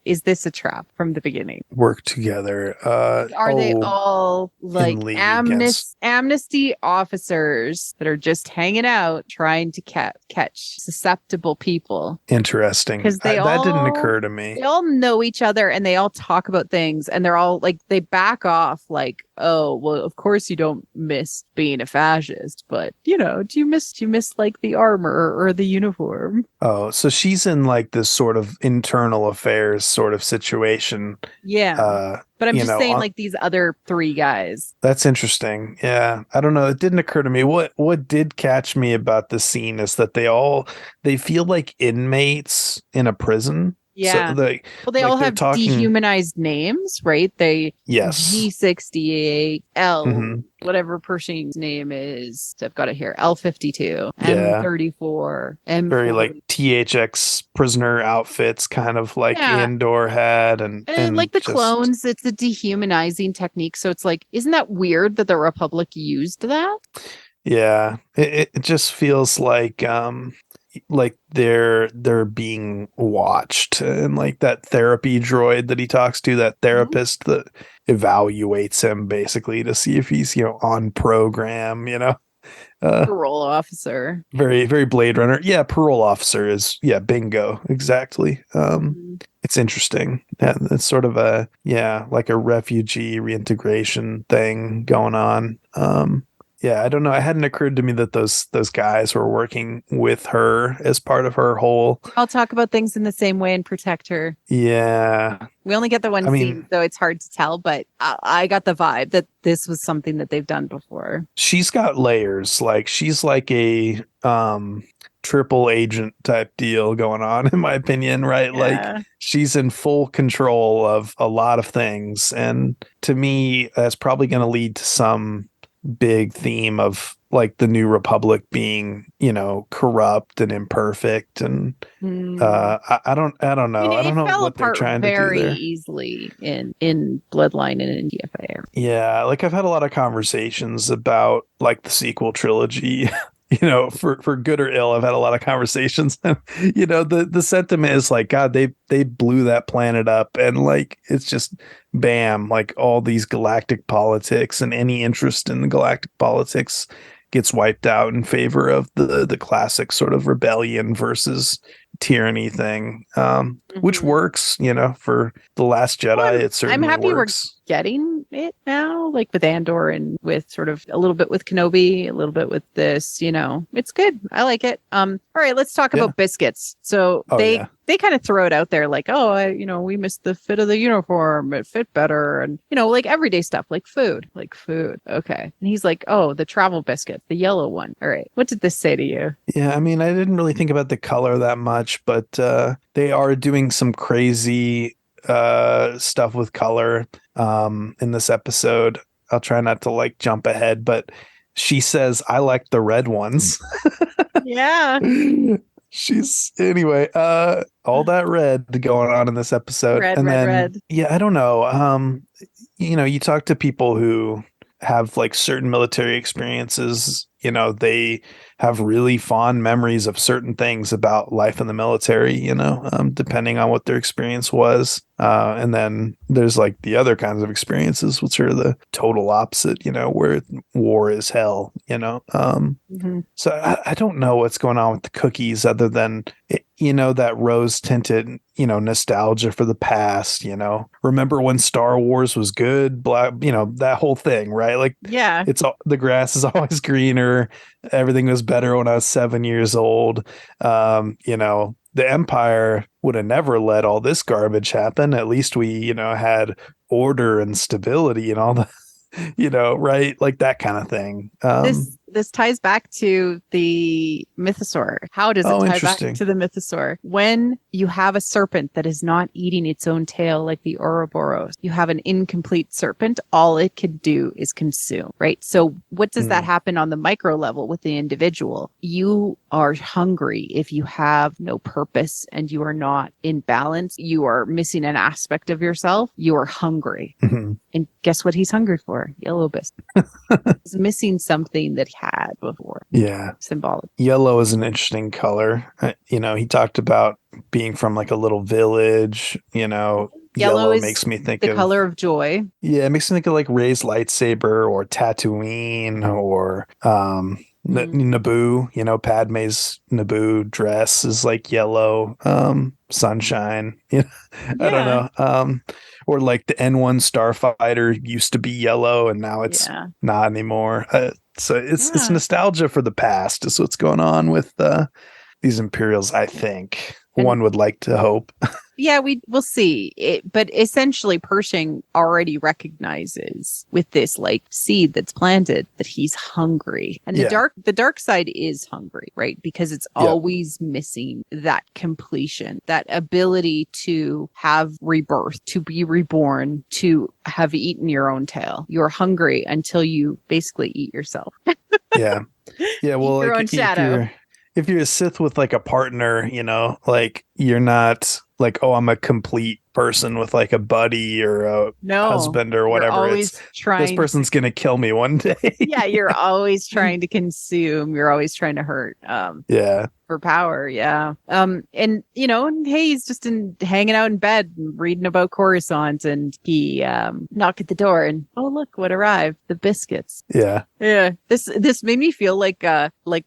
is this a trap from the beginning? Work together. Are they all like amnesty officers that are just hanging out trying to catch susceptible people? Interesting. Because that didn't occur to me. They all know each other and they all talk about things, and they're all like, they back off like, oh, well, of course you don't miss being a fascist, but do you miss like the armor or the uniform? Oh, so she's in like this sort of internal affairs sort of situation. Yeah. But I'm just saying, like, these other 3 guys. That's interesting. Yeah. I don't know. It didn't occur to me. What did catch me about the scene is that they feel like inmates in a prison. Yeah. So they Well, they all they're have talking. dehumanized names, right? They Yes. G68, L, Mhm. whatever Pershing's name is. I've got it here. L52, Yeah. M34, Very like M40. THX prisoner outfits, kind of like Yeah. Andor had, And like and the just clones, it's a dehumanizing technique. So it's like, isn't that weird that the Republic used that? yeah. It just feels like they're being watched, and like that therapy droid that he talks to, that Mhm. therapist that evaluates him basically to see if he's on program. Uh, Parole officer. very very Blade Runner. Yeah, parole officer is, yeah, bingo, exactly. Mhm. It's interesting. Yeah, it's sort of a, yeah, like a refugee reintegration thing going on. Yeah, I don't know. It hadn't occurred to me that those guys were working with her as part of her whole. I'll talk about things in the same way and protect her. Yeah, We only get the one I scene, mean, so it's hard to tell, but I got the vibe that this was something that they've done before. she's got layers. Like she's like a triple agent type deal going on, in my opinion, right? Like Yeah. she's in full control of a lot of things, and to me that's probably going to lead to some big theme of like the new republic being, corrupt and imperfect, and Hmm. I don't I mean, know. I don't it know fell what they're apart trying to do very there. easily in Bloodline and in DFA. Yeah, like I've had a lot of conversations about like the sequel trilogy, for good or ill. I've had a lot of conversations. The sentiment is like, God, they blew that planet up, and like it's just bam, like all these galactic politics and any interest in the galactic politics gets wiped out in favor of the classic sort of rebellion versus tyranny thing, which Mhm. works, for The Last Well, Jedi. It I'm certainly happy we're works. getting it now, like with Andor and with sort of a little bit with Kenobi, a little bit with this, it's good. I like it. All right, let's talk Yeah. about biscuits. So Oh they yeah. they kind of throw it out there like, oh, we missed the fit of the uniform. It fit better. And, like everyday stuff, like food. Okay. And he's like, oh, the travel biscuit, the yellow one. All right. What did this say to you? Yeah, I mean, I didn't really think about the color that much, but they are doing some crazy stuff with color in this episode. I'll try not to like jump ahead, but she says, I like the red ones. Yeah. She's anyway, all that red going on in this episode. Red, And red, then, red. yeah, I don't know. You talk to people who have like certain military experiences, they have really fond memories of certain things about life in the military, depending on what their experience was. And then there's like the other kinds of experiences, which are the total opposite, where war is hell, Mhm. so I don't know what's going on with the cookies other than, that rose tinted, nostalgia for the past, remember when Star Wars was good, black, that whole thing, right? Like Yeah. it's all, the grass is always greener. Everything was better when I was 7 years old. The Empire would have never let all this garbage happen. At least we, had order and stability and all the, right? Like that kind of thing. This ties back to the mythosaur. How does it Oh, tie back interesting. to the mythosaur? When you have a serpent that is not eating its own tail like the Ouroboros, you have an incomplete serpent. All it could do is consume, right? So what does that Mm. happen on the micro level with the individual? You are hungry if you have no purpose and you are not in balance. You are missing an aspect of yourself. You are hungry. Mhm. And guess what he's hungry for? Yellow biscuit. He's missing something that he had before. Yeah. Symbolic. Yellow is an interesting color. He talked about being from like a little village, Yellow yellow is makes me think the of, color of joy. yeah, it makes me think of like Ray's lightsaber or Tatooine or Mm. Naboo, Padme's Naboo dress is like yellow, sunshine. I don't Yeah. know. Or like the N1 starfighter used to be yellow and now it's Yeah. not anymore. So it's Yeah. nostalgia for the past is what's going on with these Imperials, I think. And One would like to hope. Yeah, we'll see it, but essentially Pershing already recognizes with this like seed that's planted that he's hungry, and the dark side is hungry, right? Because it's always missing that completion, that ability to have rebirth, to be reborn, to have eaten your own tail. You're hungry until you basically eat yourself. Yeah. Well, your like, own shadow. if you're a Sith with like a partner, like you're not like, oh, I'm a complete person with like a buddy or a husband or whatever. It's this person's gonna kill me one day. Yeah, you're always trying to consume. You're always trying to hurt. For power, yeah. And hey, he's just hanging out in bed and reading about Coruscant, and he knocked at the door, and oh look what arrived, the biscuits. Yeah. This made me feel like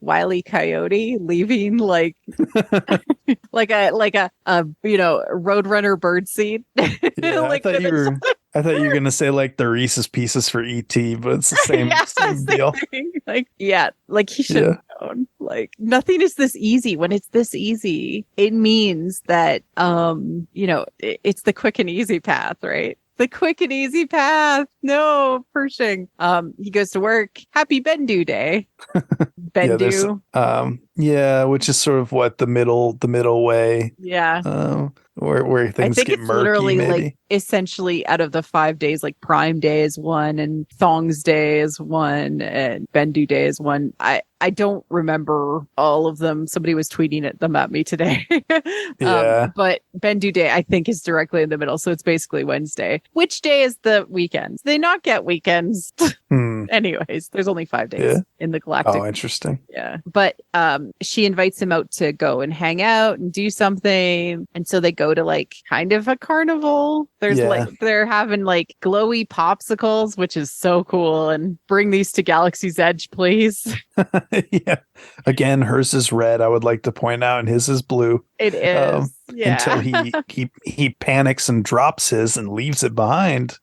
Wile E. Coyote leaving like like a Roadrunner birdseed. Yeah, I thought you were gonna say like the Reese's Pieces for ET, but it's the same deal. Thing. Like he should have known. Like nothing is this easy. When it's this easy, it means that it's the quick and easy path, right? The quick and easy path. No, Pershing. He goes to work. Happy Bendu Day. Bendu. Which is sort of what the middle way. Yeah. Where things get murky. Literally maybe. like essentially out of the 5 days, like Prime Day is one, and Thongs Day is one, and Bendu Day is one. I don't remember all of them. Somebody was tweeting them at me today. But Bendu Day, I think, is directly in the middle. So it's basically Wednesday. Which day is the weekends? They not get weekends. Anyways, there's only 5 days in the galactic. Oh, interesting. Yeah. But she invites him out to go and hang out and do something. And so they go to like kind of a carnival. They're having like glowy popsicles, which is so cool. And bring these to Galaxy's Edge, please. Yeah. Again, hers is red, I would like to point out, and his is blue. It is. Until he panics and drops his and leaves it behind.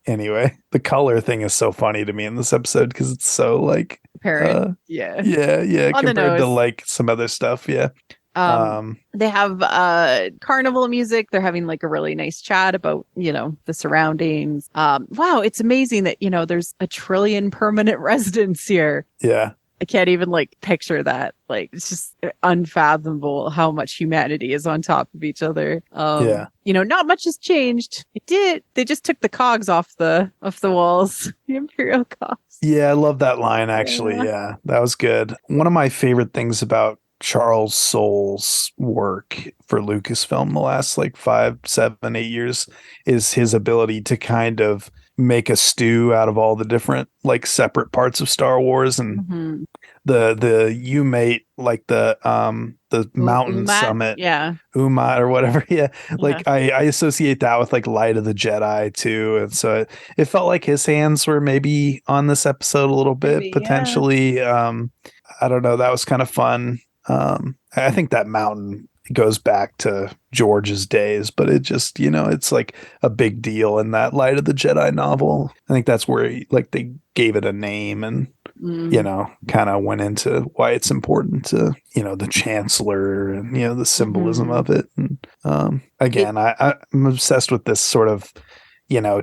Anyway, the color thing is so funny to me in this episode because it's so like apparent. Compared to like some other stuff. Yeah. They have carnival music. They're having like a really nice chat about the surroundings. Wow, it's amazing that there's 1 trillion permanent residents here. Yeah. I can't even like picture that. Like it's just unfathomable how much humanity is on top of each other. Not much has changed. It did. They just took the cogs off the walls. The Imperial cogs. Yeah, I love that line actually. Yeah, that was good. One of my favorite things about Charles Soule's work for Lucasfilm the last like 5, 7, 8 years is his ability to kind of make a stew out of all the different like separate parts of Star Wars, and the Umate, like the mountain summit, Umat or whatever. Like I associate that with like Light of the Jedi too, and so it felt like his hands were maybe on this episode a little bit potentially. I don't know, that was kind of fun. I think that mountain goes back to George's days, but it just, it's like a big deal in that Light of the Jedi novel. I think that's where they gave it a name and, kind of went into why it's important to, the Chancellor and, the symbolism of it. And again, I'm obsessed with this sort of,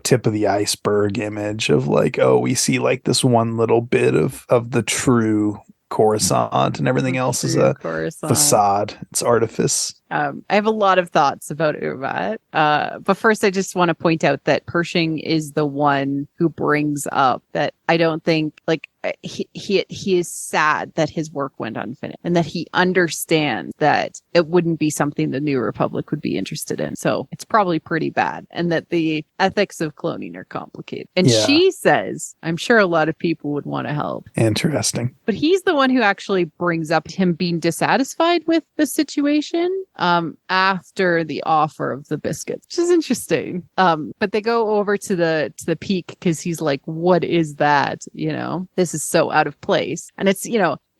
tip of the iceberg image of like, oh, we see like this one little bit of the true Coruscant, and everything else is a facade. It's artifice. I have a lot of thoughts about Umat. But first, I just want to point out that Pershing is the one who brings up that I don't think he is sad that his work went unfinished, and that he understands that it wouldn't be something the New Republic would be interested in. So it's probably pretty bad, and that the ethics of cloning are complicated. And she says, I'm sure a lot of people would want to help. Interesting. But he's the one who actually brings up him being dissatisfied with the situation after the offer of the biscuits, which is interesting. But they go over to the peak because he's like, what is that? This is so out of place. And it's,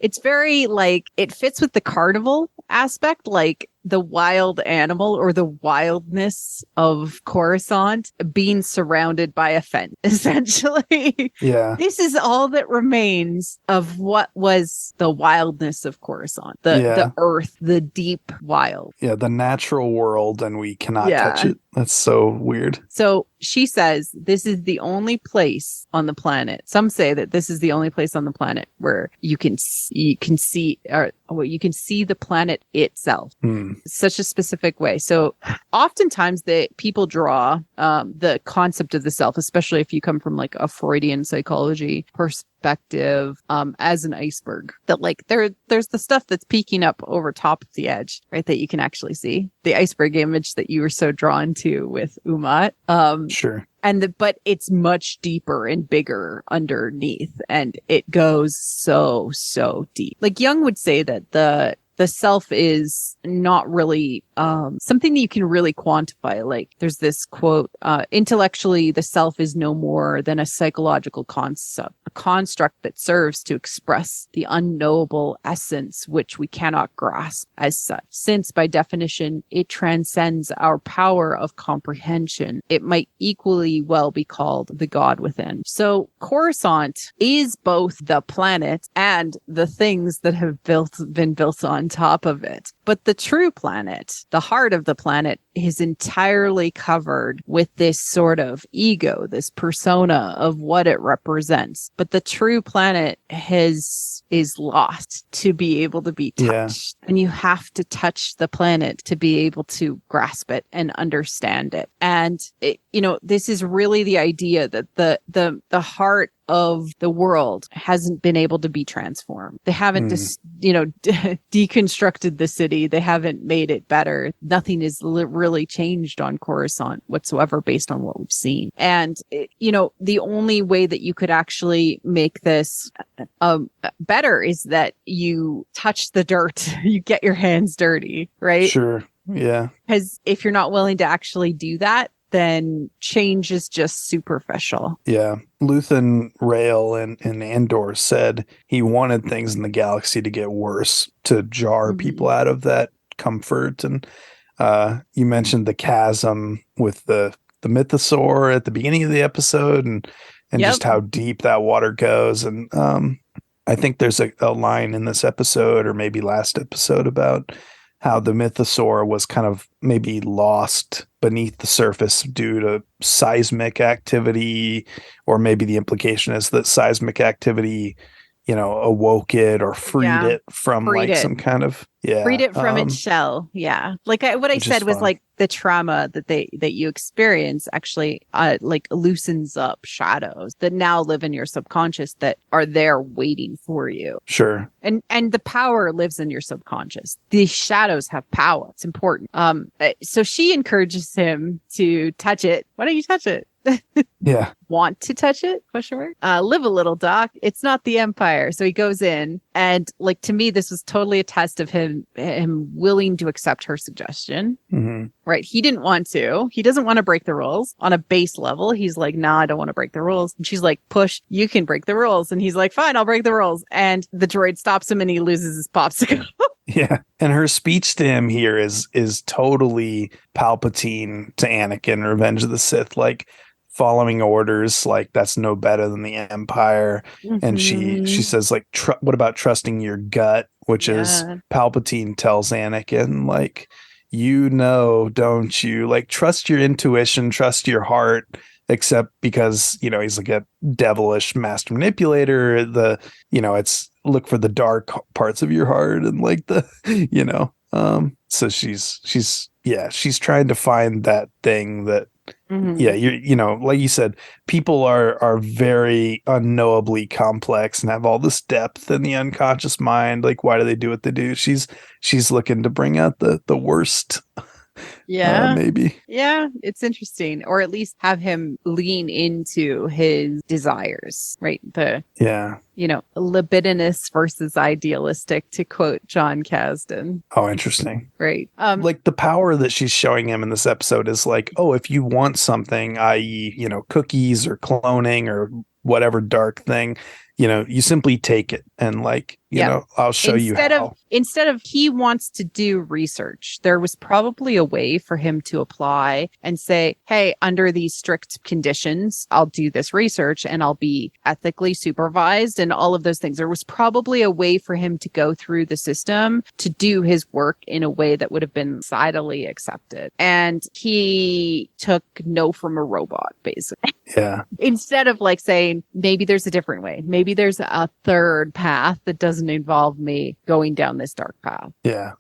it's very like, it fits with the carnival aspect. Like the wild animal or the wildness of Coruscant being surrounded by a fence, essentially. Yeah. This is all that remains of what was the wildness of Coruscant, the earth, the deep wild. Yeah, the natural world, and we cannot touch it. That's so weird. So she says this is the only place on the planet. Some say that this is the only place on the planet where you can see the planet itself. Such a specific way. So oftentimes the people draw the concept of the self, especially if you come from like a Freudian psychology perspective, as an iceberg. That like there's the stuff that's peeking up over top of the edge, right? That you can actually see. The iceberg image that you were so drawn to with Umat. Sure. But it's much deeper and bigger underneath, and it goes so deep. Like Jung would say that the self is not really something that you can really quantify. Like there's this quote, intellectually, the self is no more than a psychological concept, a construct that serves to express the unknowable essence which we cannot grasp as such. Since by definition, it transcends our power of comprehension, it might equally well be called the God within. So Coruscant is both the planet and the things that have been built on top of it. But the true planet, the heart of the planet, is entirely covered with this sort of ego, this persona of what it represents. But the true planet is lost to be able to be touched. Yeah. And you have to touch the planet to be able to grasp it and understand it. And this is really the idea that the heart of the world hasn't been able to be transformed. They haven't deconstructed the city. They haven't made it better. Nothing is really changed on Coruscant whatsoever based on what we've seen. And, the only way that you could actually make this better is that you touch the dirt, you get your hands dirty, right? Sure. Yeah. Because if you're not willing to actually do that, then change is just superficial. Yeah. Luthen Rail in Andor said he wanted things in the galaxy to get worse, to jar people out of that comfort. And you mentioned the chasm with the mythosaur at the beginning of the episode, and just how deep that water goes. And I think there's a line in this episode, or maybe last episode, about how the mythosaur was kind of maybe lost beneath the surface due to seismic activity, or maybe the implication is that seismic activity, awoke it or freed it from some kind of freed it from its shell. Yeah, like what I said was like the trauma that you experience actually loosens up shadows that now live in your subconscious that are there waiting for you. Sure. And the power lives in your subconscious. These shadows have power. It's important. So she encourages him to touch it. Why don't you touch it? Yeah. Want to touch it? Question mark. Live a little, Doc. It's not the Empire. So he goes in, and to me, this was totally a test of him willing to accept her suggestion. Mm-hmm. Right? He didn't want to. He doesn't want to break the rules on a base level. He's like, nah, I don't want to break the rules. And she's like, push, you can break the rules. And he's like, fine, I'll break the rules. And the droid stops him, and he loses his popsicle. Yeah. And her speech to him here is totally Palpatine to Anakin, Revenge of the Sith, like following orders, like that's no better than the Empire. Mm-hmm. And she says, like, what about trusting your gut, which is Palpatine tells Anakin, like, don't you, like, trust your intuition, trust your heart, except because, he's like a devilish master manipulator. It's look for the dark parts of your heart, and like so she's trying to find that thing that, like you said, people are very unknowably complex and have all this depth in the unconscious mind. Like, why do they do what they do? She's looking to bring out the worst. Maybe. Yeah, it's interesting. Or at least have him lean into his desires, right? Libidinous versus idealistic, to quote John Kasdan. Oh, interesting. Right. Like the power that she's showing him in this episode is like, oh, if you want something, i.e., cookies or cloning or whatever dark thing, you simply take it and like, I'll show you how. Instead of he wants to do research, there was probably a way for him to apply and say, hey, under these strict conditions, I'll do this research and I'll be ethically supervised and all of those things. There was probably a way for him to go through the system to do his work in a way that would have been societally accepted. And he took no from a robot, basically. Yeah. Instead of like saying, maybe there's a different way. Maybe there's a third path that doesn't involve me going down this dark path. Yeah.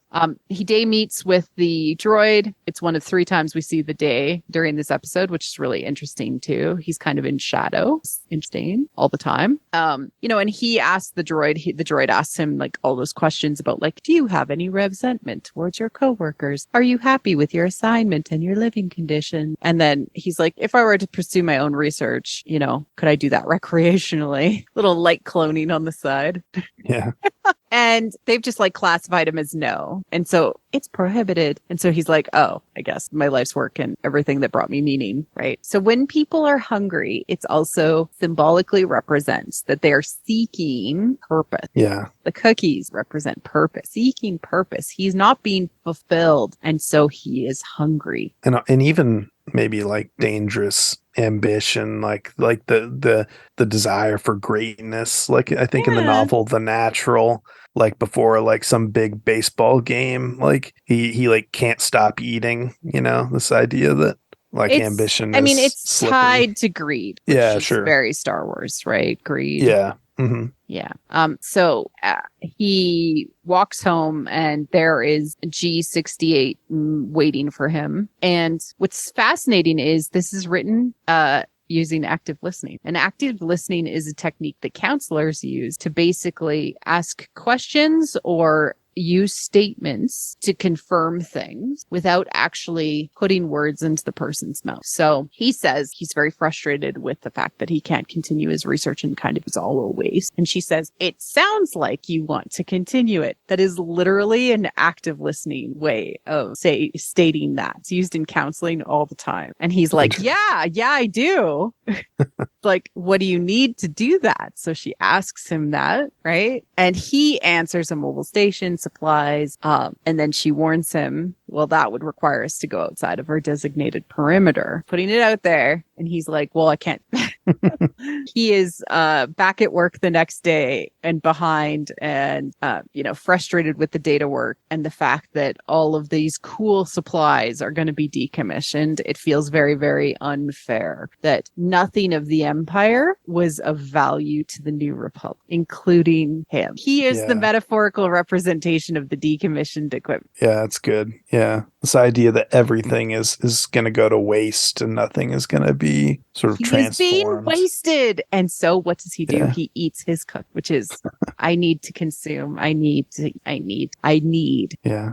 He day meets with the droid. It's one of 3 times we see the day during this episode, which is really interesting too. He's kind of in shadow, interesting all the time. And he asks the droid, the droid asks him like all those questions about like, do you have any resentment towards your coworkers? Are you happy with your assignment and your living condition? And then he's like, if I were to pursue my own research, could I do that recreationally? Little light cloning on the side. Yeah. And they've just like classified him as no. And so it's prohibited. And so he's like, oh, I guess my life's work and everything that brought me meaning, right? So when people are hungry, it's also symbolically represents that they are seeking purpose. Yeah. The cookies represent purpose, seeking purpose. He's not being fulfilled. And so he is hungry. And even maybe like dangerous ambition, like the desire for greatness. Like I think in the novel The Natural, like before like some big baseball game, like he like can't stop eating, this idea that like ambition is it's slippery. tied to greed. Yeah, sure. Very Star Wars, right? Greed. Yeah. Mm-hmm. Yeah. So he walks home and there is G68 waiting for him. And what's fascinating is this is written using active listening. And active listening is a technique that counselors use to basically ask questions or use statements to confirm things without actually putting words into the person's mouth. So he says he's very frustrated with the fact that he can't continue his research and kind of is all a waste. And she says, it sounds like you want to continue it. That is literally an active listening way of stating that. It's used in counseling all the time. And he's like, yeah, I do. Like, what do you need to do that? So she asks him that, right? And he answers a mobile station, supplies, and then she warns him, well, that would require us to go outside of our designated perimeter, putting it out there. And he's like, well, I can't. He is back at work the next day and behind and, frustrated with the data work and the fact that all of these cool supplies are going to be decommissioned. It feels very, very unfair that nothing of the Empire was of value to the New Republic, including him. He is the metaphorical representation of the decommissioned equipment. Yeah, that's good. Yeah. This idea that everything is going to go to waste and nothing is going to be sort of transformed. He's being wasted. And so what does he do? Yeah. He eats his cook, which is, I need to consume. I need. Yeah.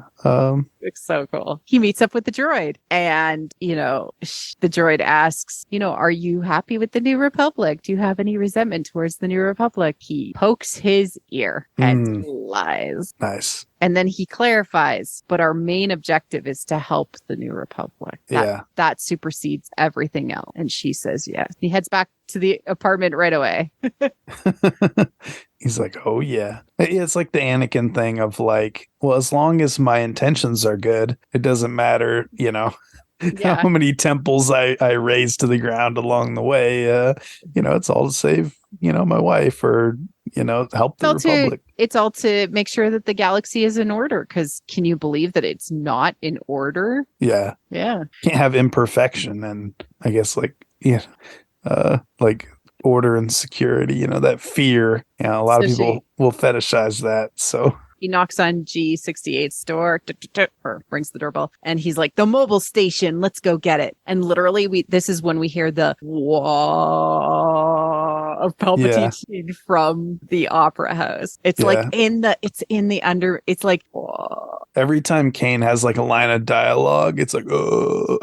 It's so cool. He meets up with the droid and, the droid asks, are you happy with the New Republic? Do you have any resentment towards the New Republic? He pokes his ear and lies. Nice. And then he clarifies, but our main objective is to help the New Republic. That supersedes everything else. And she says, yes. He heads back to the apartment right away. He's like, oh, yeah. It's like the Anakin thing of like, well, as long as my intentions are good, it doesn't matter, how many temples I raise to the ground along the way. It's all to save, my wife or, help the Republic. It's all to make sure that the galaxy is in order. Because can you believe that it's not in order? Yeah. Yeah. Can't have imperfection. And I guess like order and security, that fear. A lot of people will fetishize that. So he knocks on G68's door, or rings the doorbell, and he's like, the mobile station, let's go get it. And literally this is when we hear the wah of Palpatine from the opera house. It's like it's like whoa. Every time Kane has like a line of dialogue, it's like, oh,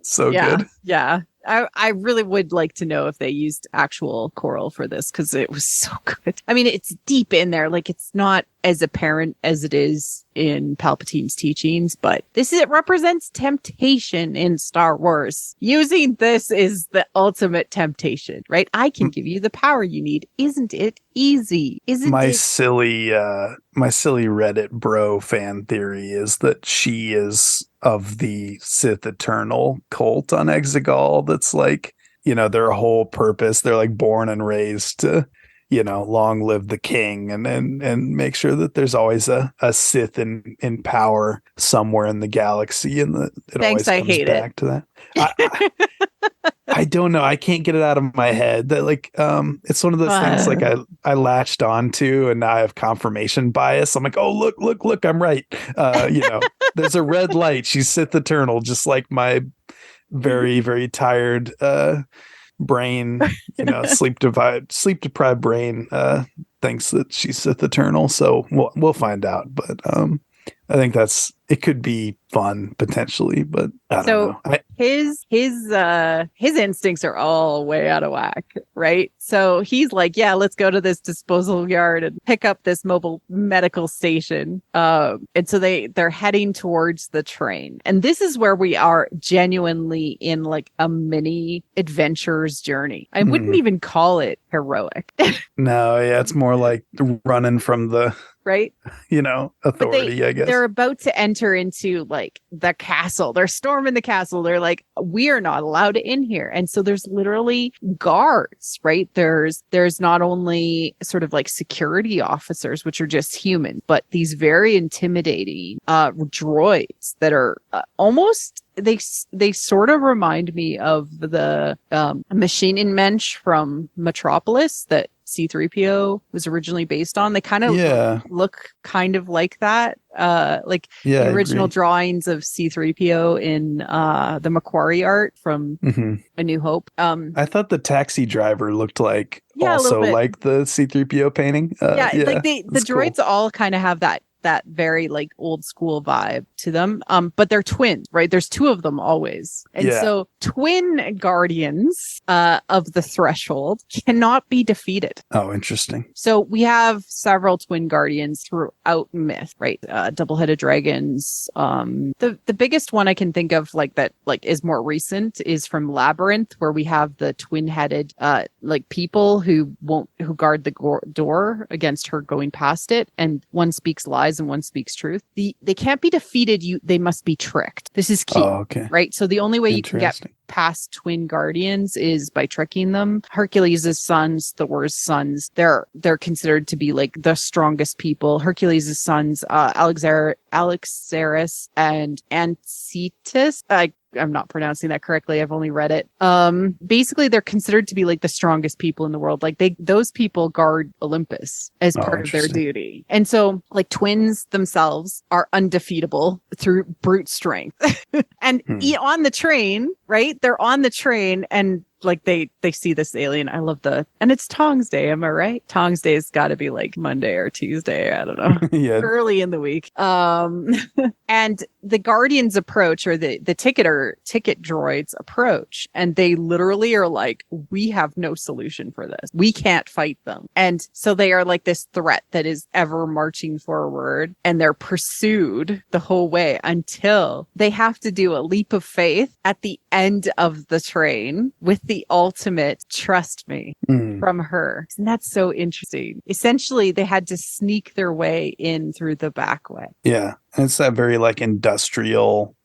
so good. Yeah. I really would like to know if they used actual choral for this because it was so good. I mean, it's deep in there. Like, it's not as apparent as it is in Palpatine's teachings, but it represents temptation in Star Wars. Using this is the ultimate temptation, right? I can give you the power you need. Isn't it easy? My silly Reddit bro fan theory is that she is of the Sith Eternal cult on Exegol. That's like, their whole purpose. They're like born and raised to, long live the king, and make sure that there's always a Sith in power somewhere in the galaxy, and that it always comes back to that. I don't know. I can't get it out of my head. That it's one of those things like I latched onto, and now I have confirmation bias. I'm like, oh look, I'm right. There's a red light. She's Sith Eternal, just like my very, very tired brain, sleep deprived brain thinks that she's Sith Eternal. So we'll find out. But I think it could be fun potentially, but I don't know. His instincts are all way out of whack, right? So he's like, yeah, let's go to this disposal yard and pick up this mobile medical station. And so they're heading towards the train. And this is where we are genuinely in like a mini adventurer's journey. I wouldn't even call it heroic. No, yeah, it's more like running from the right? Authority, I guess. They're about to enter into like the castle. They're storming the castle. They're like, we are not allowed in here. And so there's literally guards, right? There's not only sort of like security officers, which are just human, but these very intimidating droids that are almost they sort of remind me of the machining mensch from Metropolis that C-3PO was originally based on. They kind of look kind of like that. The original drawings of C-3PO in the Macquarie art from A New Hope. I thought the taxi driver looked like also like the C-3PO painting. The droids all kind of have that very like old school vibe to them. But they're twins, right? There's two of them always. And so twin guardians of the threshold cannot be defeated. Oh, interesting. So we have several twin guardians throughout myth, right? Double-headed dragons. The biggest one I can think of that is more recent is from Labyrinth, where we have the twin-headed people who guard the door against her going past it, and one speaks lies and one speaks truth. They can't be defeated. They must be tricked. This is key. Oh, okay. Right? So the only way you can get past twin guardians is by tricking them. Hercules' sons, Thor's sons, they're considered to be like the strongest people. Hercules' sons, Alexaris and Ancetus. I'm not pronouncing that correctly. I've only read it. Basically, they're considered to be like the strongest people in the world. Like those people guard Olympus as part of their duty. And so like twins themselves are undefeatable through brute strength. And on the train, right? They're on the train and like they see this alien. I love and it's Tongs Day. Am I right? Tongs Day has got to be like Monday or Tuesday. I don't know. Early in the week. And the Guardians approach, or the ticket droids approach, and they literally are like, we have no solution for this. We can't fight them. And so they are like this threat that is ever marching forward, and they're pursued the whole way until they have to do a leap of faith at the end of the train with the ultimate trust me from her. And that's so interesting. Essentially, they had to sneak their way in through the back way. Yeah. And it's that very like industrial,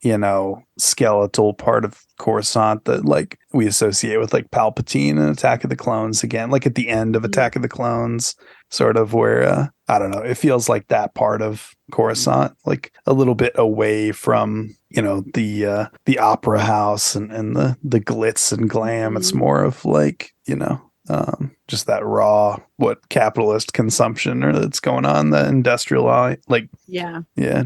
skeletal part of Coruscant that like we associate with like Palpatine and Attack of the Clones again, like at the end of Attack of the Clones, sort of where, I don't know, it feels like that part of Coruscant, like a little bit away from, the opera house and the glitz and glam. It's more of like, just that raw, capitalist consumption or that's going on, the industrial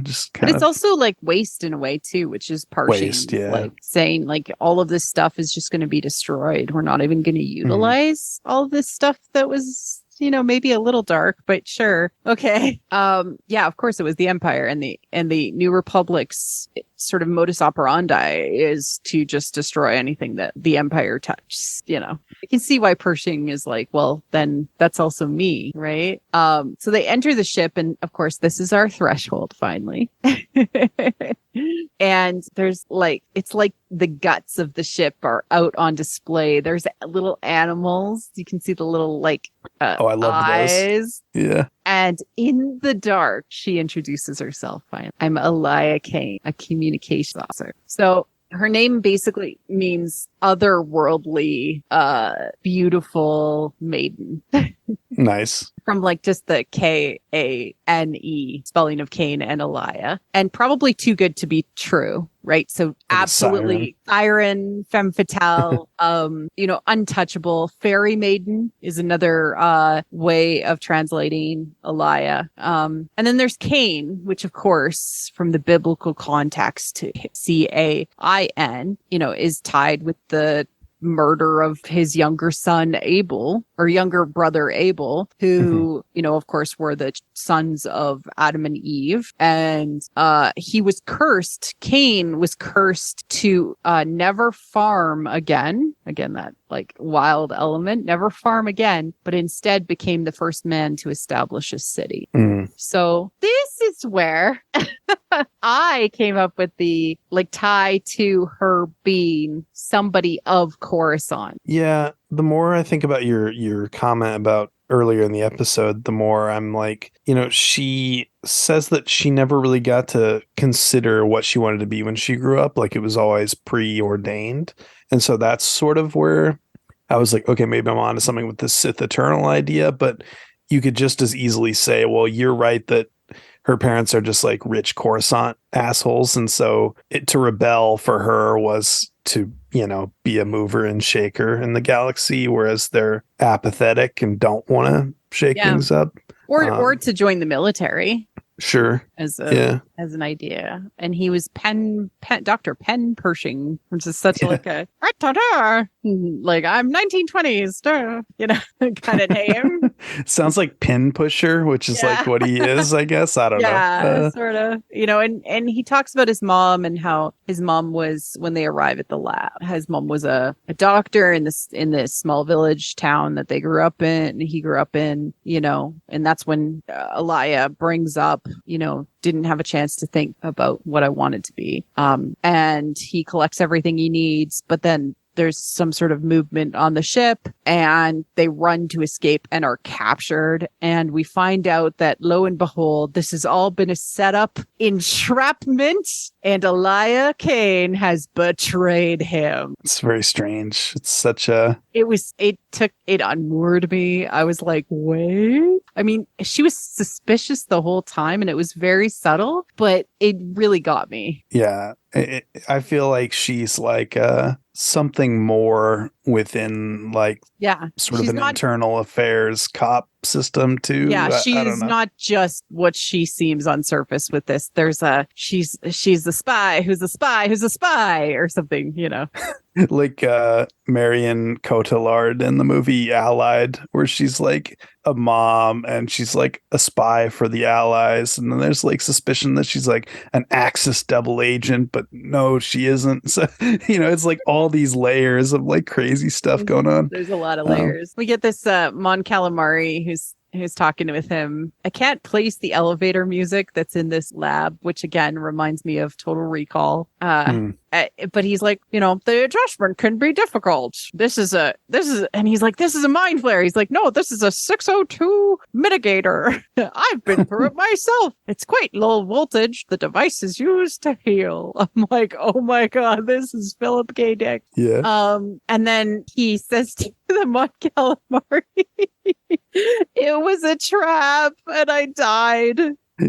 just kind but it's also like waste in a way too, which is partially like saying like all of this stuff is just going to be destroyed. We're not even going to utilize all of this stuff that was, maybe a little dark, but sure. Okay. Of course it was the Empire and the New Republic's sort of modus operandi is to just destroy anything that the Empire touches. You know, you can see why Pershing is like, well, then that's also me, right? So they enter the ship, and of course, this is our threshold finally. And there's like, it's like the guts of the ship are out on display. There's little animals. You can see the little like I love eyes. those. Yeah. And in the dark, she introduces herself. Finally, I'm Elia Kane, a communications officer. So her name basically means otherworldly, beautiful maiden. Nice. From like just the Kane spelling of Cain and Elia, and probably too good to be true, right? So absolutely siren, femme fatale, untouchable. Fairy maiden is another way of translating Elia. And then there's Cain, which of course from the biblical context to Cain, is tied with the murder of his younger son Abel, or younger brother Abel, who of course were the sons of Adam and Eve, and he was cursed. Cain was cursed to never farm again, that like wild element, never farm again, but instead became the first man to establish a city. So this is where I came up with the like tie to her being somebody of Coruscant. Yeah, the more I think about your comment about earlier in the episode, the more I'm like, she says that she never really got to consider what she wanted to be when she grew up. Like it was always preordained. And so that's sort of where I was like, okay, maybe I'm onto something with this Sith Eternal idea. But you could just as easily say, well, you're right that her parents are just like rich Coruscant assholes. And so to rebel for her was to, be a mover and shaker in the galaxy, whereas they're apathetic and don't want to shake things up. Or to join the military. Sure. As an idea. And he was Dr. Penn Pershing, which is such like a like I'm 1920s, kind of name. Sounds like Pin Pusher, which is like what he is, I guess. I don't know. Yeah, sort of. And he talks about his mom and how his mom was, when they arrive at the lab, his mom was a doctor in this small village town that they grew up in, and he grew up in, and that's when Elia brings up, didn't have a chance to think about what I wanted to be. And he collects everything he needs, but then there's some sort of movement on the ship and they run to escape and are captured. And we find out that lo and behold, this has all been a setup, entrapment, and Elia Kane has betrayed him. It's very strange. It's such it unmoored me. I was like, wait. I mean, she was suspicious the whole time and it was very subtle, but it really got me. Yeah. I feel like she's like something more within like sort of an internal affairs cop system too. Yeah, she's not just what she seems on surface with this. There's she's a spy who's a spy who's a spy or something, like Marion Cotillard in the movie Allied, where she's like a mom and she's like a spy for the Allies, and then there's like suspicion that she's like an Axis double agent, but no, she isn't. So it's like all these layers of like crazy stuff going on. There's a lot of layers. We get this Mon Calamari who's talking with him. I can't place the elevator music that's in this lab, which again reminds me of Total Recall. But he's like, the adjustment can be difficult. And he's like, this is a mind flare. He's like, no, this is a 602 mitigator. I've been through it myself. It's quite low voltage. The device is used to heal. I'm like, oh my God, this is Philip K. Dick. Yeah. And then he says to the Mon Calamari, it was a trap and I died.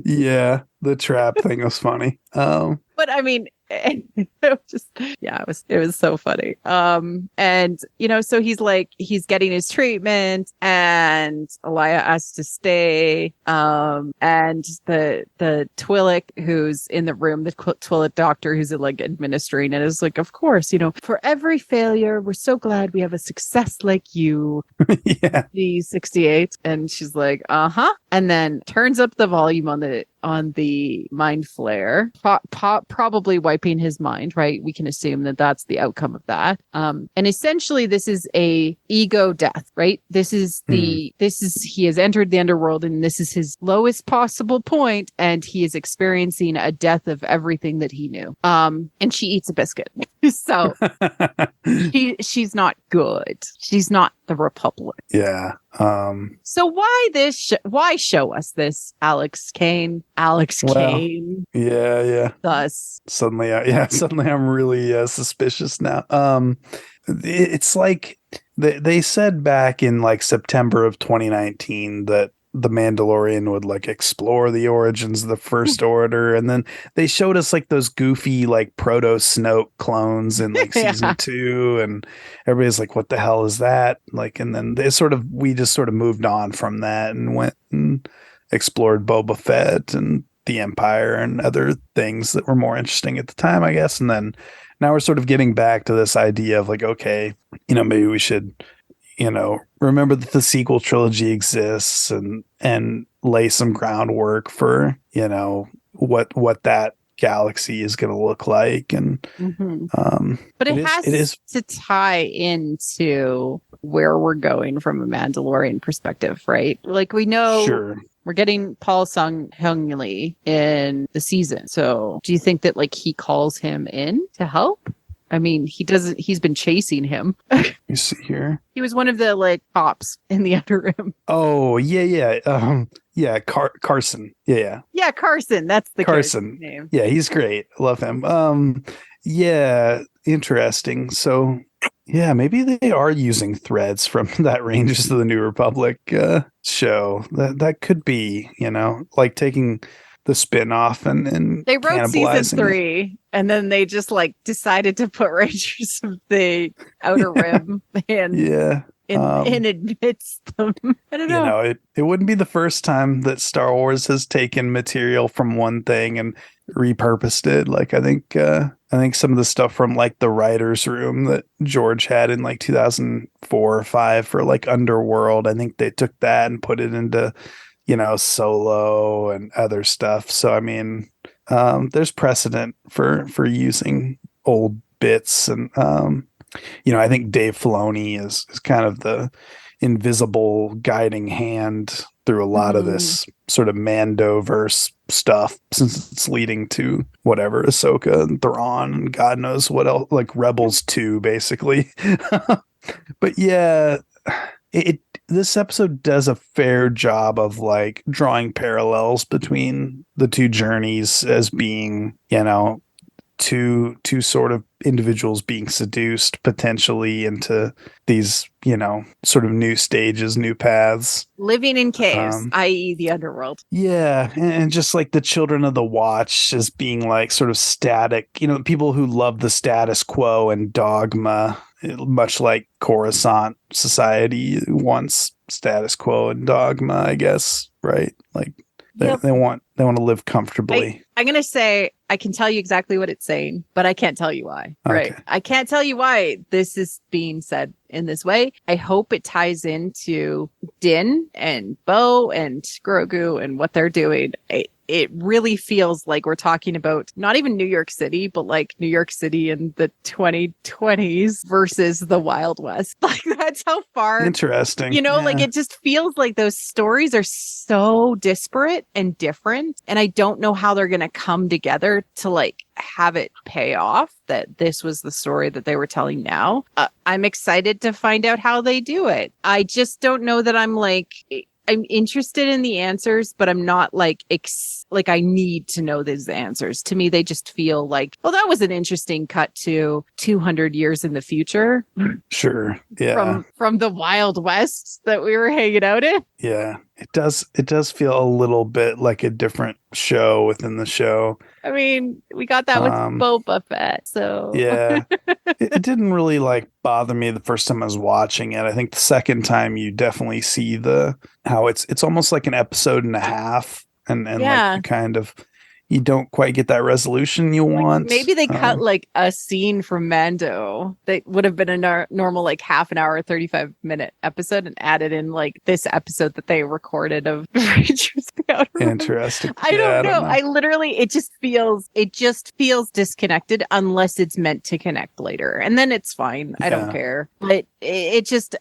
Yeah, the trap thing was funny. But I mean, it was just Yeah, it was so funny. And so he's getting his treatment, and Elia asks to stay. And the Twi'lek who's in the room, the Twi'lek doctor who's like administering it, is like, of course, for every failure, we're so glad we have a success like you. Yeah. The 68, and she's like, and then turns up the volume on the mind flare, probably wiping his mind, right? We can assume that that's the outcome of that. And essentially this is a ego death, right? He has entered the underworld, and this is his lowest possible point, and he is experiencing a death of everything that he knew. And she eats a biscuit. So she's not good. She's not the Republic. Yeah. So why show us this Alex Kane? Kane. Yeah. Thus. Suddenly I'm really suspicious now. It's like they said back in like September of 2019 that the Mandalorian would like explore the origins of the First Order, and then they showed us like those goofy like proto Snoke clones in like season 2, and everybody's like, what the hell is that? Like, and then we just sort of moved on from that and went and explored Boba Fett and the Empire and other things that were more interesting at the time, I guess. And then now we're sort of getting back to this idea of like, okay, maybe we should remember that the sequel trilogy exists and lay some groundwork for, what that galaxy is going to look like. And, but it has to tie into where we're going from a Mandalorian perspective, right? Like we know we're getting Paul Sung-Hyung Lee in the season. So do you think that like he calls him in to help? I mean, he's been chasing him. You see here. He was one of the like cops in the Outer Rim. Oh, yeah. Carson. Yeah. Yeah, Carson. That's the Carson name. Yeah, he's great. Love him. Yeah, interesting. So, yeah, maybe they are using threads from that Rangers of the New Republic show. That could be, like taking the spin-off and they wrote season 3 and then they just like decided to put Rangers of the Outer Rim in amidst them. I don't know. It wouldn't be the first time that Star Wars has taken material from one thing and repurposed it. Like I think some of the stuff from like the writer's room that George had in like 2004 or 5 for like Underworld, I think they took that and put it into Solo and other stuff. So, I mean, there's precedent for using old bits. And, I think Dave Filoni is kind of the invisible guiding hand through a lot of this sort of Mandoverse stuff, since it's leading to whatever, Ahsoka and Thrawn and God knows what else, like Rebels 2, basically. But yeah, this episode does a fair job of like drawing parallels between the two journeys as being, two sort of individuals being seduced potentially into these, sort of new stages, new paths. Living in caves, i.e. the underworld. Yeah. And just like the Children of the Watch as being like sort of static, people who love the status quo and dogma, much like Coruscant society wants status quo and dogma, I guess, right? Like they want to live comfortably. I'm going to say I can tell you exactly what it's saying, but I can't tell you why. Okay. Right? I can't tell you why this is being said in this way. I hope it ties into Din and Bo and Grogu and what they're doing. It really feels like we're talking about not even New York City, but like New York City in the 2020s versus the Wild West. Like that's how far. Interesting. Like it just feels like those stories are so disparate and different. And I don't know how they're going to come together to like have it pay off that this was the story that they were telling now. I'm excited to find out how they do it. I just don't know that I'm interested in the answers, but I'm not like I need to know these answers. To me, they just feel like, well, that was an interesting cut to 200 years in the future. Sure. Yeah. From the Wild West that we were hanging out in. Yeah. It does feel a little bit like a different show within the show. I mean, we got that with Boba Fett, so yeah. It didn't really like bother me the first time I was watching it. I think the second time you definitely see how it's almost like an episode and a half, and like you don't quite get that resolution you want. Maybe they cut like a scene from Mando that would have been a normal like half an hour, 35-minute episode, and added in like this episode that they recorded of Rangers of the Outer Rim. Interesting. I don't know. I literally, it just feels disconnected unless it's meant to connect later, and then it's fine. I don't care. But it just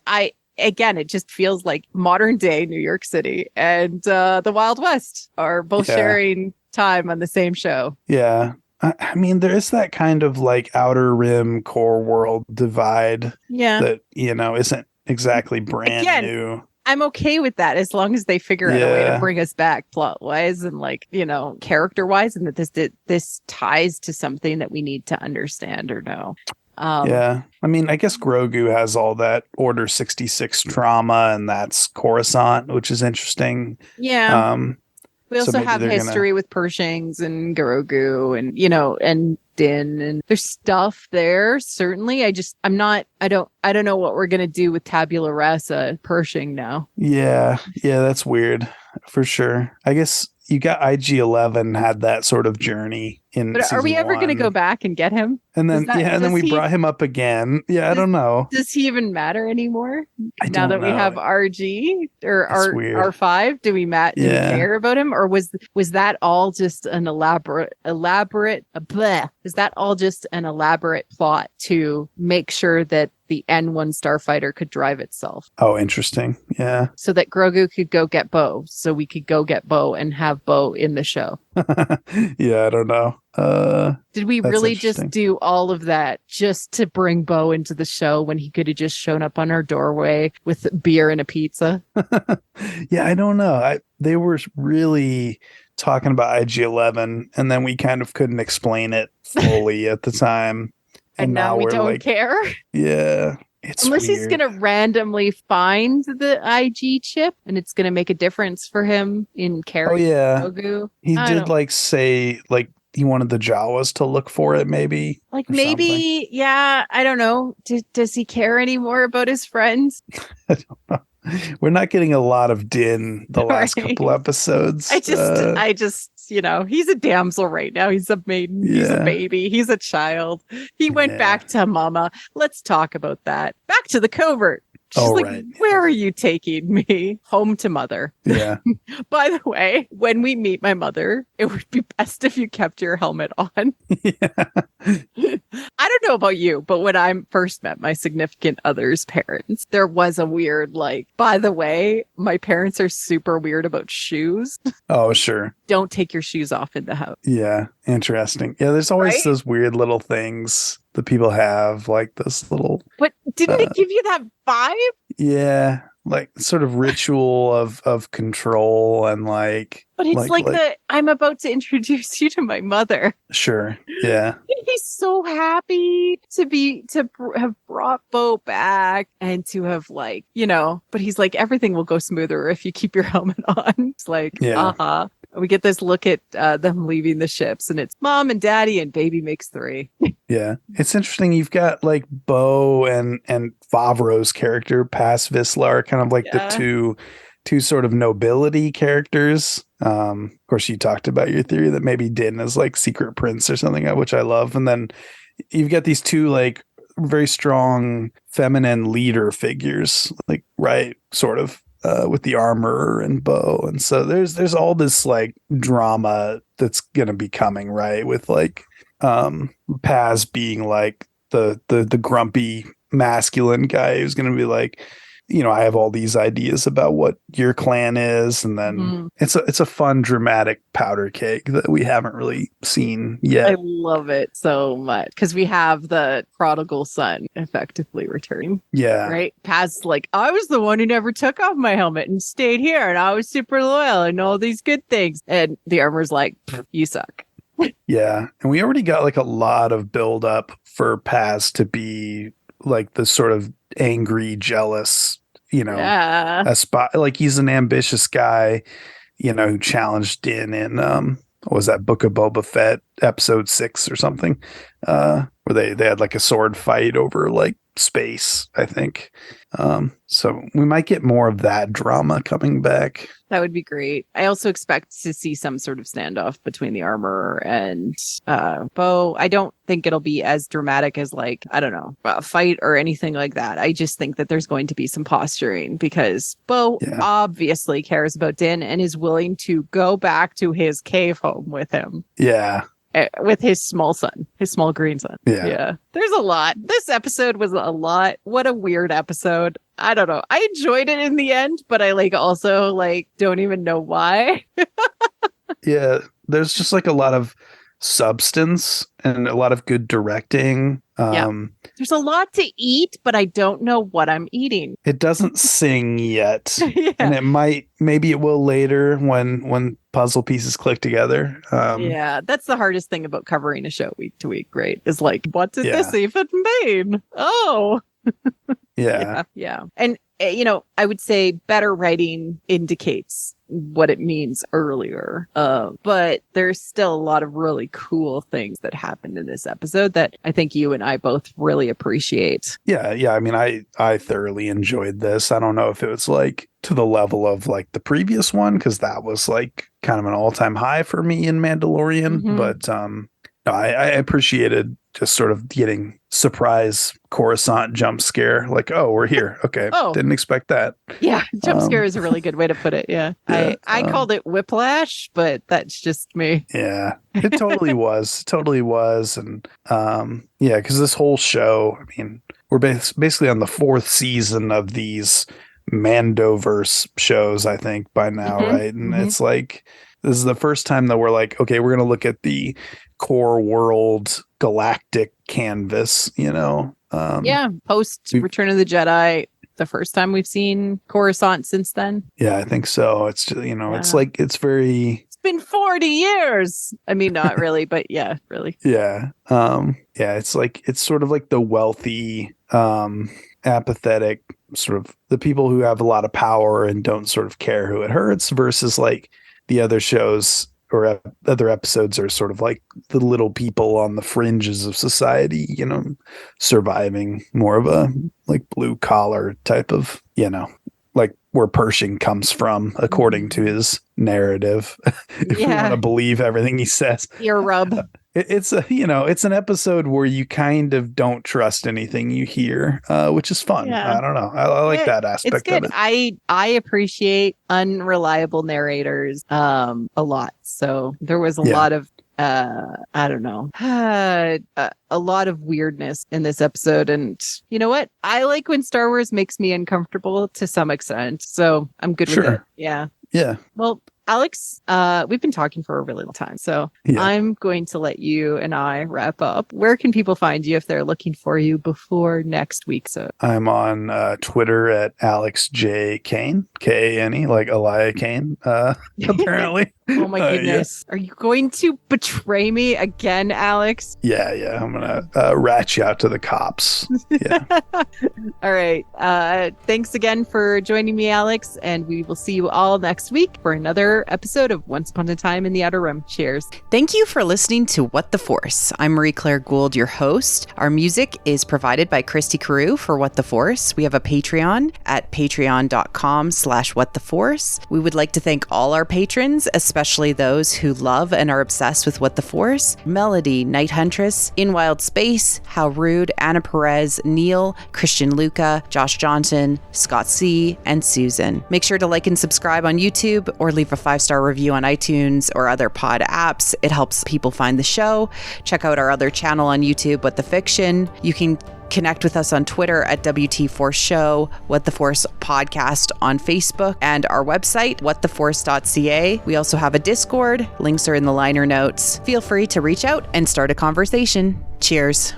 feels like modern day New York City and the Wild West are both sharing time on the same show. Yeah. I mean, there is that kind of like outer rim core world divide that, isn't exactly brand new. I'm okay with that as long as they figure out a way to bring us back plot wise and like, character wise, and that this ties to something that we need to understand or know. I mean, I guess Grogu has all that Order 66 trauma, and that's Coruscant, which is interesting. Yeah. We also have history with Pershings and Grogu and, and Din, and there's stuff there. Certainly. I don't know what we're going to do with Tabula Rasa Pershing now. Yeah. Yeah. That's weird for sure. I guess you got IG-11 had that sort of journey in. But are we ever going to go back and get him? And then then we brought him up again. Yeah, I don't know. Does he even matter anymore? Now that we have RG or R5, do we care about him, or was that all just an elaborate? Is that all just an elaborate plot to make sure that the N1 starfighter could drive itself? Oh, interesting. Yeah. So that Grogu could go get Bo, so we could go get Bo and have Bo in the show. Yeah, I don't know. Did we really just do all of that just to bring Bo into the show when he could have just shown up on our doorway with beer and a pizza? Yeah, I don't know. They were really talking about IG-11, and then we kind of couldn't explain it fully at the time. And now we don't care. Yeah. Unless he's going to randomly find the IG chip and it's going to make a difference for him in carrying Grogu. He did say he wanted the Jawas to look for it, maybe. Like maybe, I don't know. Does he care anymore about his friends? I don't know. We're not getting a lot of Din the last couple episodes. I just, he's a damsel right now. He's a maiden. Yeah. He's a baby. He's a child. He went back to mama. Let's talk about that. Back to the covert. She's where are you taking me? Home to mother. Yeah. By the way, when we meet my mother, it would be best if you kept your helmet on. Yeah. I don't know about you, but when I first met my significant other's parents, there was a weird, by the way, my parents are super weird about shoes. Oh, sure. Don't take your shoes off in the house. Yeah. Interesting. Yeah. There's always those weird little things that people have, like this little. But didn't it give you that vibe? Yeah. Like sort of ritual of control and But it's I'm about to introduce you to my mother. Sure. Yeah. He's so happy to have brought Bo back and to have but he's like, everything will go smoother if you keep your helmet on. It's We get this look at them leaving the ships, and it's mom and daddy and baby makes 3. Yeah. It's interesting. You've got Bo and Favreau's character, Paz Vizsla, kind of the two sort of nobility characters. Of course, you talked about your theory that maybe Din is Secret Prince or something, which I love. And then you've got these two very strong feminine leader figures, sort of. With the armor and Bo, and so there's all this drama that's gonna be coming, right? With Paz being the grumpy masculine guy who's gonna be I have all these ideas about what your clan is, and then it's a fun dramatic powder keg that we haven't really seen yet. I love it so much because we have the prodigal son effectively returning. Yeah, right. Paz I was the one who never took off my helmet and stayed here, and I was super loyal and all these good things, and the armor's you suck. Yeah, and we already got a lot of build up for Paz to be the sort of angry, jealous, a spot. Like he's an ambitious guy, who challenged Din in what was that, Book of Boba Fett episode 6 or something, where they had like a sword fight over like space, I think. So we might get more of that drama coming back. That would be great. I also expect to see some sort of standoff between the armorer and Bo. I don't think it'll be as dramatic as like, I don't know, a fight or anything like that. I just think that there's going to be some posturing because Bo obviously cares about Din and is willing to go back to his cave home with him. Yeah. With his small son, his small green son. Yeah. There's a lot. This episode was a lot. What a weird episode. I don't know. I enjoyed it in the end, but I also don't even know why. Yeah. There's just like a lot of substance and a lot of good directing. There's a lot to eat, but I don't know what I'm eating. It doesn't sing yet. And maybe it will later when puzzle pieces click together. That's the hardest thing about covering a show week to week, right? Is like, what did this even mean? Oh. Yeah. And I would say better writing indicates what it means earlier. But there's still a lot of really cool things that happened in this episode that I think you and I both really appreciate. Yeah. I mean, I thoroughly enjoyed this. I don't know if it was like to the level of like the previous one, because that was like kind of an all-time high for me in Mandalorian. But I appreciated just sort of getting surprise Coruscant jump scare. Like, oh, we're here. Okay. Didn't expect that. Yeah. Jump scare is a really good way to put it. Yeah. I called it whiplash, but that's just me. Yeah, it totally was. Totally was. And because this whole show, I mean, we're basically on the 4th season of these Mandoverse shows, I think, by now, right? And it's like, this is the first time that we're like, okay, we're going to look at the core world galactic canvas, post Return of the Jedi, the first time we've seen Coruscant since then. Yeah, I think so. It's just, it's like, it's been 40 years. I mean, not really, but yeah, really. Yeah. It's like, it's sort of like the wealthy, apathetic, sort of the people who have a lot of power and don't sort of care who it hurts, versus like the other shows or other episodes are sort of like the little people on the fringes of society, surviving, more of a like blue collar type of, like where Pershing comes from, according to his narrative, if we want to believe everything he says. Ear rub. It's it's an episode where you kind of don't trust anything you hear, which is fun. I don't know. I like that aspect of it. I appreciate unreliable narrators a lot. So there was a lot of I don't know, a lot of weirdness in this episode. And you know what? I like when Star Wars makes me uncomfortable to some extent. So I'm good with it. Yeah. Well, Alex, we've been talking for a really long time, so I'm going to let you and I wrap up. Where can people find you if they're looking for you before next week? So I'm on Twitter at Alex J. Kane, Kane, like Elia Kane, apparently. Oh my goodness. Are you going to betray me again, Alex? Yeah. I'm going to rat you out to the cops. Yeah. All right. Thanks again for joining me, Alex. And we will see you all next week for another episode of Once Upon a Time in the Outer Rim. Cheers. Thank you for listening to What the Force. I'm Marie-Claire Gould, your host. Our music is provided by Christy Carew for What the Force. We have a Patreon at patreon.com/whattheforce. We would like to thank all our patrons, especially those who love and are obsessed with What the Force: Melody, Night Huntress, In Wild Space, How Rude, Anna Perez, Neil, Christian Luca, Josh Johnson, Scott C., and Susan. Make sure to like and subscribe on YouTube or leave a 5-star review on iTunes or other pod apps. It helps people find the show. Check out our other channel on YouTube, What the Fiction. You can connect with us on Twitter at WT Force Show, What the Force Podcast on Facebook, and our website, whattheforce.ca. We also have a Discord. Links are in the liner notes. Feel free to reach out and start a conversation. Cheers.